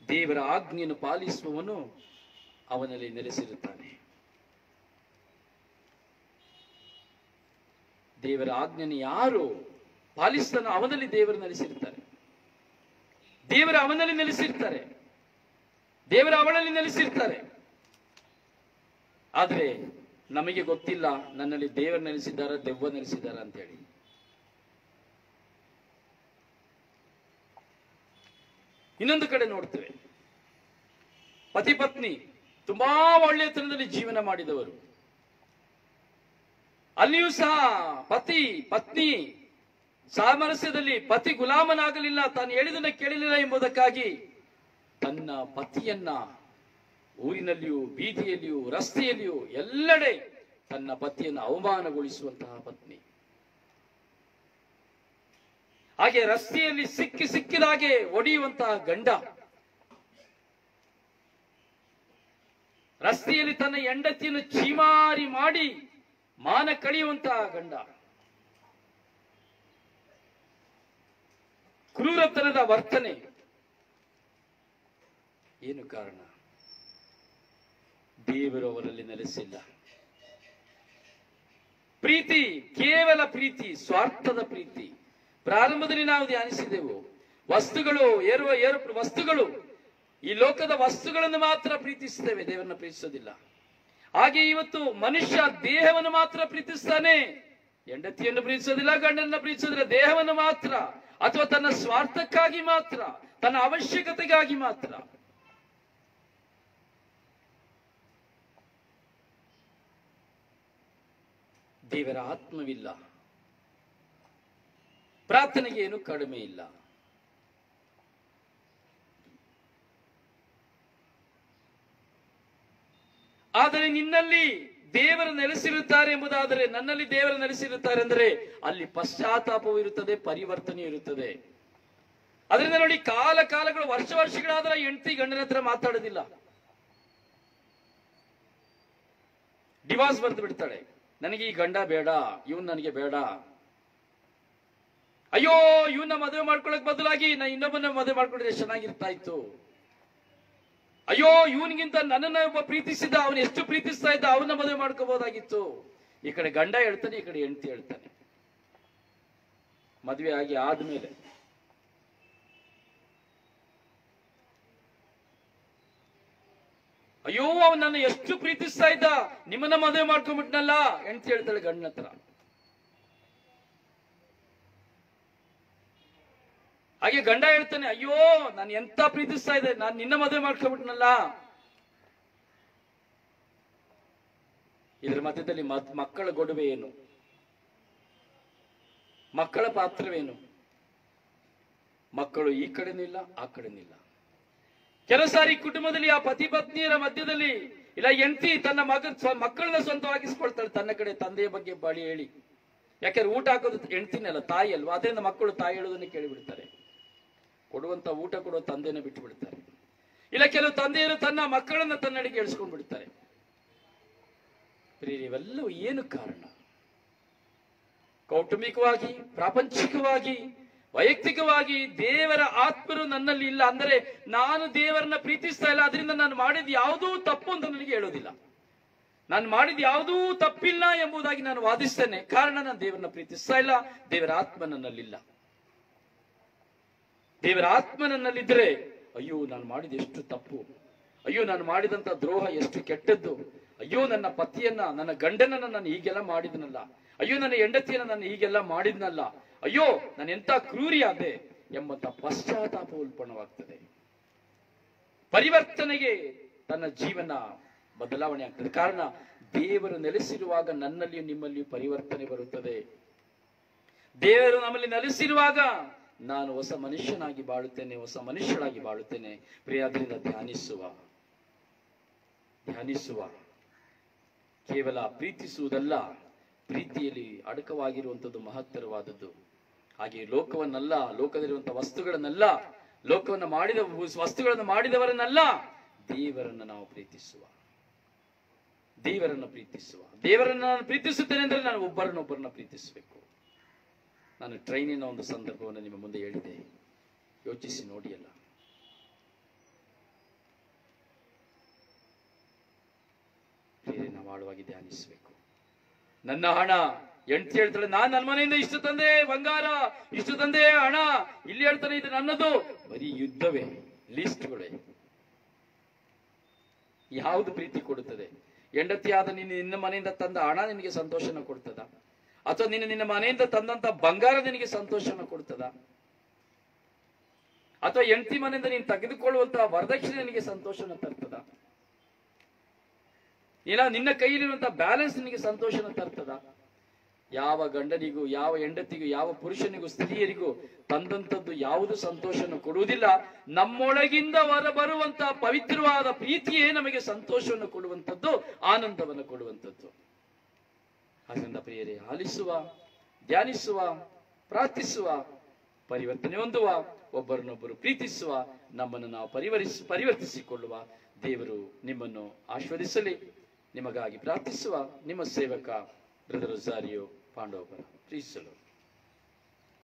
ದೇವರ ಆಜ್ಞೆಯನ್ನು ಪಾಲಿಸುವವನು ಅವನಲ್ಲಿ ನೆಲೆಸಿರುತ್ತಾನೆ. ದೇವರ ಆಜ್ಞೆಯನ್ನು ಯಾರು ಪಾಲಿಸ್ತಾನೋ ಅವನಲ್ಲಿ ದೇವರು ನೆಲೆಸಿರ್ತಾರೆ, ದೇವರ ಅವನಲ್ಲಿ ನೆಲೆಸಿರ್ತಾರೆ, ದೇವರ ಅವಳಲ್ಲಿ ನೆಲೆಸಿರ್ತಾರೆ. ಆದ್ರೆ ನಮಗೆ ಗೊತ್ತಿಲ್ಲ ನನ್ನಲ್ಲಿ ದೇವರು ನೆಲೆಸಿದ್ದಾರ, ದೆವ್ವ ನೆಲೆಸಿದ್ದಾರ ಅಂತ ಹೇಳಿ. ಇನ್ನೊಂದು ಕಡೆ ನೋಡ್ತೇವೆ, ಪತಿ ಪತ್ನಿ ತುಂಬಾ ಒಳ್ಳೆಯತನದಲ್ಲಿ ಜೀವನ ಮಾಡಿದವರು, ಅಲ್ಲಿಯೂ ಸಹ ಪತಿ ಪತ್ನಿ ಸಾಮರಸ್ಯದಲ್ಲಿ, ಪತಿ ಗುಲಾಮನಾಗಲಿಲ್ಲ, ತಾನು ಹೇಳಿದನ್ನ ಕೇಳಲಿಲ್ಲ ಎಂಬುದಕ್ಕಾಗಿ ತನ್ನ ಪತಿಯನ್ನ ಊರಿನಲ್ಲಿಯೂ ಬೀದಿಯಲ್ಲಿಯೂ ರಸ್ತೆಯಲ್ಲಿಯೂ ಎಲ್ಲೆಡೆ ತನ್ನ ಪತಿಯನ್ನು ಅವಮಾನಗೊಳಿಸುವಂತಹ ಪತ್ನಿ. ಹಾಗೆ ರಸ್ತೆಯಲ್ಲಿ ಸಿಕ್ಕಿದಾಗೆ ಒಡೆಯುವಂತಹ ಗಂಡ, ರಸ್ತೆಯಲ್ಲಿ ತನ್ನ ಹೆಂಡತಿಯನ್ನು ಚೀಮಾರಿ ಮಾಡಿ ಮಾನ ಕಳೆಯುವಂತಹ ಗಂಡ, ಕ್ರೂರತನದ ವರ್ತನೆ. ಏನು ಕಾರಣ? ದೇವರು ಅವರಲ್ಲಿ ನೆಲೆಸಿಲ್ಲ. ಪ್ರೀತಿ ಕೇವಲ ಪ್ರೀತಿ, ಸ್ವಾರ್ಥದ ಪ್ರೀತಿ. ಪ್ರಾರಂಭದಲ್ಲಿ ನಾವು ಧ್ಯಾನಿಸಿದೆವು, ವಸ್ತುಗಳು ವಸ್ತುಗಳು, ಈ ಲೋಕದ ವಸ್ತುಗಳನ್ನು ಮಾತ್ರ ಪ್ರೀತಿಸುತ್ತೇವೆ, ದೇವರನ್ನ ಪ್ರೀತಿಸೋದಿಲ್ಲ. ಹಾಗೆ ಇವತ್ತು ಮನುಷ್ಯ ದೇಹವನ್ನು ಮಾತ್ರ ಪ್ರೀತಿಸ್ತಾನೆ, ಹೆಂಡತಿಯನ್ನು ಪ್ರೀತಿಸೋದಿಲ್ಲ, ಗಂಡನನ್ನ ಪ್ರೀತಿಸೋದಿಲ್ಲ, ದೇಹವನ್ನು ಮಾತ್ರ, ಅಥವಾ ತನ್ನ ಸ್ವಾರ್ಥಕ್ಕಾಗಿ ಮಾತ್ರ, ತನ್ನ ಅವಶ್ಯಕತೆಗಾಗಿ ಮಾತ್ರ. ದೇವರ ಆತ್ಮವಿಲ್ಲ, ಪ್ರಾರ್ಥನೆಗೆ ಏನು ಕಡಿಮೆ ಇಲ್ಲ. ಆದರೆ ನಿನ್ನಲ್ಲಿ ದೇವರು ನೆಲೆಸಿರುತ್ತಾರೆ ಎಂಬುದಾದರೆ, ನನ್ನಲ್ಲಿ ದೇವರು ನೆಲೆಸಿರುತ್ತಾರೆ ಅಂದರೆ ಅಲ್ಲಿ ಪಶ್ಚಾತ್ತಾಪವೂ ಇರುತ್ತದೆ, ಪರಿವರ್ತನೆ ಇರುತ್ತದೆ. ಅದರಿಂದ ನೋಡಿ, ಕಾಲಗಳು ವರ್ಷಗಳಾದ್ರೆ ಹೆಂಡತಿ ಗಂಡನ ಹತ್ರ ಮಾತಾಡೋದಿಲ್ಲ, ಡಿವೋರ್ಸ್ ಬರೆದು ಬಿಡ್ತಾಳೆ. ನನಗೆ ಈ ಗಂಡ ಬೇಡ, ಇವನ್ ನನಗೆ ಬೇಡ, ಅಯ್ಯೋ ಇವನ್ನ ಮದುವೆ ಮಾಡ್ಕೊಳಕ್ ಬದಲಾಗಿ ನಾ ಇನ್ನೊಬ್ಬನ ಮದುವೆ ಮಾಡ್ಕೊಂಡ್ರೆ ಚೆನ್ನಾಗಿರ್ತಾ ಇತ್ತು, ಅಯ್ಯೋ ಇವನಿಗಿಂತ ನನ್ನನ್ನ ಒಬ್ಬ ಪ್ರೀತಿಸಿದ, ಅವನು ಎಷ್ಟು ಪ್ರೀತಿಸ್ತಾ ಇದ್ದ, ಅವನ್ನ ಮದುವೆ ಮಾಡ್ಕೋಬಹುದಾಗಿತ್ತು. ಈ ಕಡೆ ಗಂಡ ಹೇಳ್ತಾನೆ, ಈ ಕಡೆ ಹೆಂಡತಿ ಹೇಳ್ತಾನೆ. ಮದುವೆ ಆಗಿ ಆದ್ಮೇಲೆ ಅಯ್ಯೋ ಅವನು ನನ್ನ ಎಷ್ಟು ಪ್ರೀತಿಸ್ತಾ ಇದ್ದ, ನಿಮ್ಮನ್ನ ಮದುವೆ ಮಾಡ್ಕೊಂಡ್ಬಿಟ್ನಲ್ಲ, ಹೆಂಡತಿ ಹೇಳ್ತಾಳೆ ಗಂಡನ ಹತ್ರ. ಹಾಗೆ ಗಂಡ ಹೇಳ್ತಾನೆ, ಅಯ್ಯೋ ನಾನು ಎಂತ ಪ್ರೀತಿಸ್ತಾ ಇದ್ದೆ, ನಾನು ನಿನ್ನ ಮದುವೆ ಮಾಡ್ಕೊಂಡ್ಬಿಟ್ನಲ್ಲ. ಇದರ ಮಧ್ಯದಲ್ಲಿ ಮಕ್ಕಳ ಗೊಡುವೆ ಏನು? ಮಕ್ಕಳ ಪಾತ್ರವೇನು? ಮಕ್ಕಳು ಈ ಕಡೆನೂ ಇಲ್ಲ, ಆ ಕಡೆನೂ ಇಲ್ಲ. ಕೆಲವು ಸಾರಿ ಕುಟುಂಬದಲ್ಲಿ ಆ ಪತಿ ಪತ್ನಿಯರ ಮಧ್ಯದಲ್ಲಿ ಇಲ್ಲ, ಹೆಂಡತಿ ತನ್ನ ಮಕ್ಕಳನ್ನ ಸ್ವಂತವಾಗಿಸ್ಕೊಳ್ತಾಳೆ, ತನ್ನ ಕಡೆ ತಂದೆಯ ಬಗ್ಗೆ ಬಳಿ ಹೇಳಿ. ಯಾಕೆಂದ್ರೆ ಊಟ ಹಾಕೋದು ಹೆಂಡತಿನಲ್ಲ, ತಾಯಿ ಅಲ್ವಾ. ಅದರಿಂದ ಮಕ್ಕಳು ತಾಯಿ ಹೇಳೋದನ್ನ ಕೇಳಿಬಿಡ್ತಾರೆ, ಕೊಡುವಂತ ಊಟ ಕೊಡುವ ತಂದೆನ ಬಿಟ್ಟು ಬಿಡ್ತಾರೆ. ಇಲ್ಲ, ಕೆಲವು ತಂದೆಯರು ತನ್ನ ಮಕ್ಕಳನ್ನ ತನ್ನಡೆಗೆ ಎಳಿಸ್ಕೊಂಡು ಬಿಡ್ತಾರೆ. ಇವೆಲ್ಲವೂ ಏನು ಕಾರಣ? ಕೌಟುಂಬಿಕವಾಗಿ, ಪ್ರಾಪಂಚಿಕವಾಗಿ, ವೈಯಕ್ತಿಕವಾಗಿ ದೇವರ ಆತ್ಮರು ನನ್ನಲ್ಲಿ ಇಲ್ಲ ಅಂದರೆ ನಾನು ದೇವರನ್ನ ಪ್ರೀತಿಸ್ತಾ ಇಲ್ಲ. ಅದರಿಂದ ನಾನು ಮಾಡಿದ ಯಾವುದೂ ತಪ್ಪು ಅಂತ ನನಗೆ ಹೇಳೋದಿಲ್ಲ. ನಾನು ಮಾಡಿದ ಯಾವುದೂ ತಪ್ಪಿಲ್ಲ ಎಂಬುದಾಗಿ ನಾನು ವಾದಿಸ್ತೇನೆ. ಕಾರಣ ನಾನು ದೇವರನ್ನ ಪ್ರೀತಿಸ್ತಾ ಇಲ್ಲ, ದೇವರ ಆತ್ಮ ನನ್ನಲ್ಲಿಲ್ಲ. ದೇವರ ಆತ್ಮ ನನ್ನಲ್ಲಿದ್ರೆ ಅಯ್ಯೋ ನಾನು ಮಾಡಿದ ಎಷ್ಟು ತಪ್ಪು, ಅಯ್ಯೋ ನಾನು ಮಾಡಿದಂತ ದ್ರೋಹ ಎಷ್ಟು ಕೆಟ್ಟದ್ದು, ಅಯ್ಯೋ ನನ್ನ ಪತಿಯನ್ನ, ನನ್ನ ಗಂಡನನ್ನ ನಾನು ಹೀಗೆಲ್ಲ ಮಾಡಿದ್ನಲ್ಲ, ಅಯ್ಯೋ ನನ್ನ ಹೆಂಡತಿಯನ್ನ ನಾನು ಹೀಗೆಲ್ಲ ಮಾಡಿದ್ನಲ್ಲ, ಅಯ್ಯೋ ನಾನು ಎಂತ ಕ್ರೂರಿಯಾದೆ ಎಂಬಂತ ಪಶ್ಚಾತ್ತಾಪ ಉಲ್ಪಣವಾಗ್ತದೆ. ಪರಿವರ್ತನೆಗೆ ತನ್ನ ಜೀವನ ಬದಲಾವಣೆ ಆಗ್ತದೆ. ಕಾರಣ ದೇವರು ನೆಲೆಸಿರುವಾಗ ನನ್ನಲ್ಲಿಯೂ ನಿಮ್ಮಲ್ಲಿಯೂ ಪರಿವರ್ತನೆ ಬರುತ್ತದೆ. ದೇವರು ನಮ್ಮಲ್ಲಿ ನೆಲೆಸಿರುವಾಗ ನಾನು ಹೊಸ ಮನುಷ್ಯನಾಗಿ ಬಾಳುತ್ತೇನೆ, ಹೊಸ ಮನುಷ್ಯರಾಗಿ ಬಾಳುತ್ತೇನೆ. ಪ್ರಿಯಾದ್ರಿಂದ ಧ್ಯಾನಿಸುವ ಕೇವಲ ಪ್ರೀತಿಸುವುದಲ್ಲ, ಪ್ರೀತಿಯಲ್ಲಿ ಅಡಕವಾಗಿರುವಂಥದ್ದು ಮಹತ್ತರವಾದದ್ದು. ಹಾಗೆ ಲೋಕವನ್ನಲ್ಲ, ಲೋಕದಲ್ಲಿರುವಂತಹ ವಸ್ತುಗಳನ್ನಲ್ಲ, ಲೋಕವನ್ನು ವಸ್ತುಗಳನ್ನು ಮಾಡಿದವರನ್ನಲ್ಲ, ದೇವರನ್ನು ನಾವು ಪ್ರೀತಿಸುವ. ದೇವರನ್ನು ನಾನು ಪ್ರೀತಿಸುತ್ತೇನೆ ಅಂದ್ರೆ ನಾನು ಒಬ್ಬರನ್ನೊಬ್ಬರನ್ನ ಪ್ರೀತಿಸಬೇಕು. ನಾನು ಟ್ರೈನಿನ ಒಂದು ಸಂದರ್ಭವನ್ನು ನಿಮ್ಮ ಮುಂದೆ ಹೇಳಿದೆ, ಯೋಚಿಸಿ ನೋಡಿ. ಅಲ್ಲ, ನಾವು ಆಳವಾಗಿ ಧ್ಯಾನಿಸಬೇಕು. ನನ್ನ ಹಣ, ಹೆಂಡತಿ ಹೇಳ್ತಾಳೆ ನಾನು ನನ್ನ ಮನೆಯಿಂದ ಇಷ್ಟು ತಂದೆ ಬಂಗಾರ, ಇಷ್ಟು ತಂದೆ ಹಣ, ಇಲ್ಲಿ ಹೇಳ್ತಾನೆ ಇದು ನನ್ನದು. ಬರೀ ಯುದ್ಧವೇ, ಲಿಸ್ಟ್ಗಳೇ. ಯಾವುದು ಪ್ರೀತಿ ಕೊಡುತ್ತದೆ? ಹೆಂಡತಿಯಾದ ನಿನ್ನ ಮನೆಯಿಂದ ತಂದ ಹಣ ನಿನಗೆ ಸಂತೋಷನ ಕೊಡ್ತದ? ಅಥವಾ ನಿನ್ನ ಮನೆಯಿಂದ ತಂದಂತ ಬಂಗಾರ ನಿನಗೆ ಸಂತೋಷನ ಕೊಡ್ತದ? ಅಥವಾ ಹೆಂಡತಿ ಮನೆಯಿಂದ ನೀನು ತೆಗೆದುಕೊಳ್ಳುವಂತಹ ವರದಕ್ಷಿಣೆ ನಿನಗೆ ಸಂತೋಷನ ತರ್ತದ? ಇಲ್ಲ ನಿನ್ನ ಕೈಯಲ್ಲಿರುವಂತಹ ಬ್ಯಾಲೆನ್ಸ್ ನಿನಗೆ ಸಂತೋಷನ ತರ್ತದ? ಯಾವ ಗಂಡನಿಗೂ, ಯಾವ ಹೆಂಡತಿಗೂ, ಯಾವ ಪುರುಷನಿಗೂ, ಸ್ತ್ರೀಯರಿಗೂ ತಂದಂಥದ್ದು ಯಾವುದು ಸಂತೋಷವನ್ನು ಕೊಡುವುದಿಲ್ಲ. ನಮ್ಮೊಳಗಿಂದ ಹೊರಬರುವಂತಹ ಪವಿತ್ರವಾದ ಪ್ರೀತಿಯೇ ನಮಗೆ ಸಂತೋಷವನ್ನು ಕೊಡುವಂಥದ್ದು, ಆನಂದವನ್ನು ಕೊಡುವಂಥದ್ದು. ಹಾಗಂದ ಪ್ರಿಯರೇ, ಆಲಿಸುವ, ಧ್ಯಾನಿಸುವ, ಪ್ರಾರ್ಥಿಸುವ, ಪರಿವರ್ತನೆ ಹೊಂದುವ, ಒಬ್ಬರನ್ನೊಬ್ಬರು ಪ್ರೀತಿಸುವ, ನಮ್ಮನ್ನು ನಾವು ಪರಿವರ್ತಿಸಿಕೊಳ್ಳುವ. ದೇವರು ನಿಮ್ಮನ್ನು ಆಶೀರ್ವದಿಸಲಿ. ನಿಮಗಾಗಿ ಪ್ರಾರ್ಥಿಸುವ ನಿಮ್ಮ ಸೇವಕ ಬ್ರದರ್ ರೊಜಾರಿಯೋ ಪಾಂಡವಪುರ. ಪ್ರೀತಿಸಲು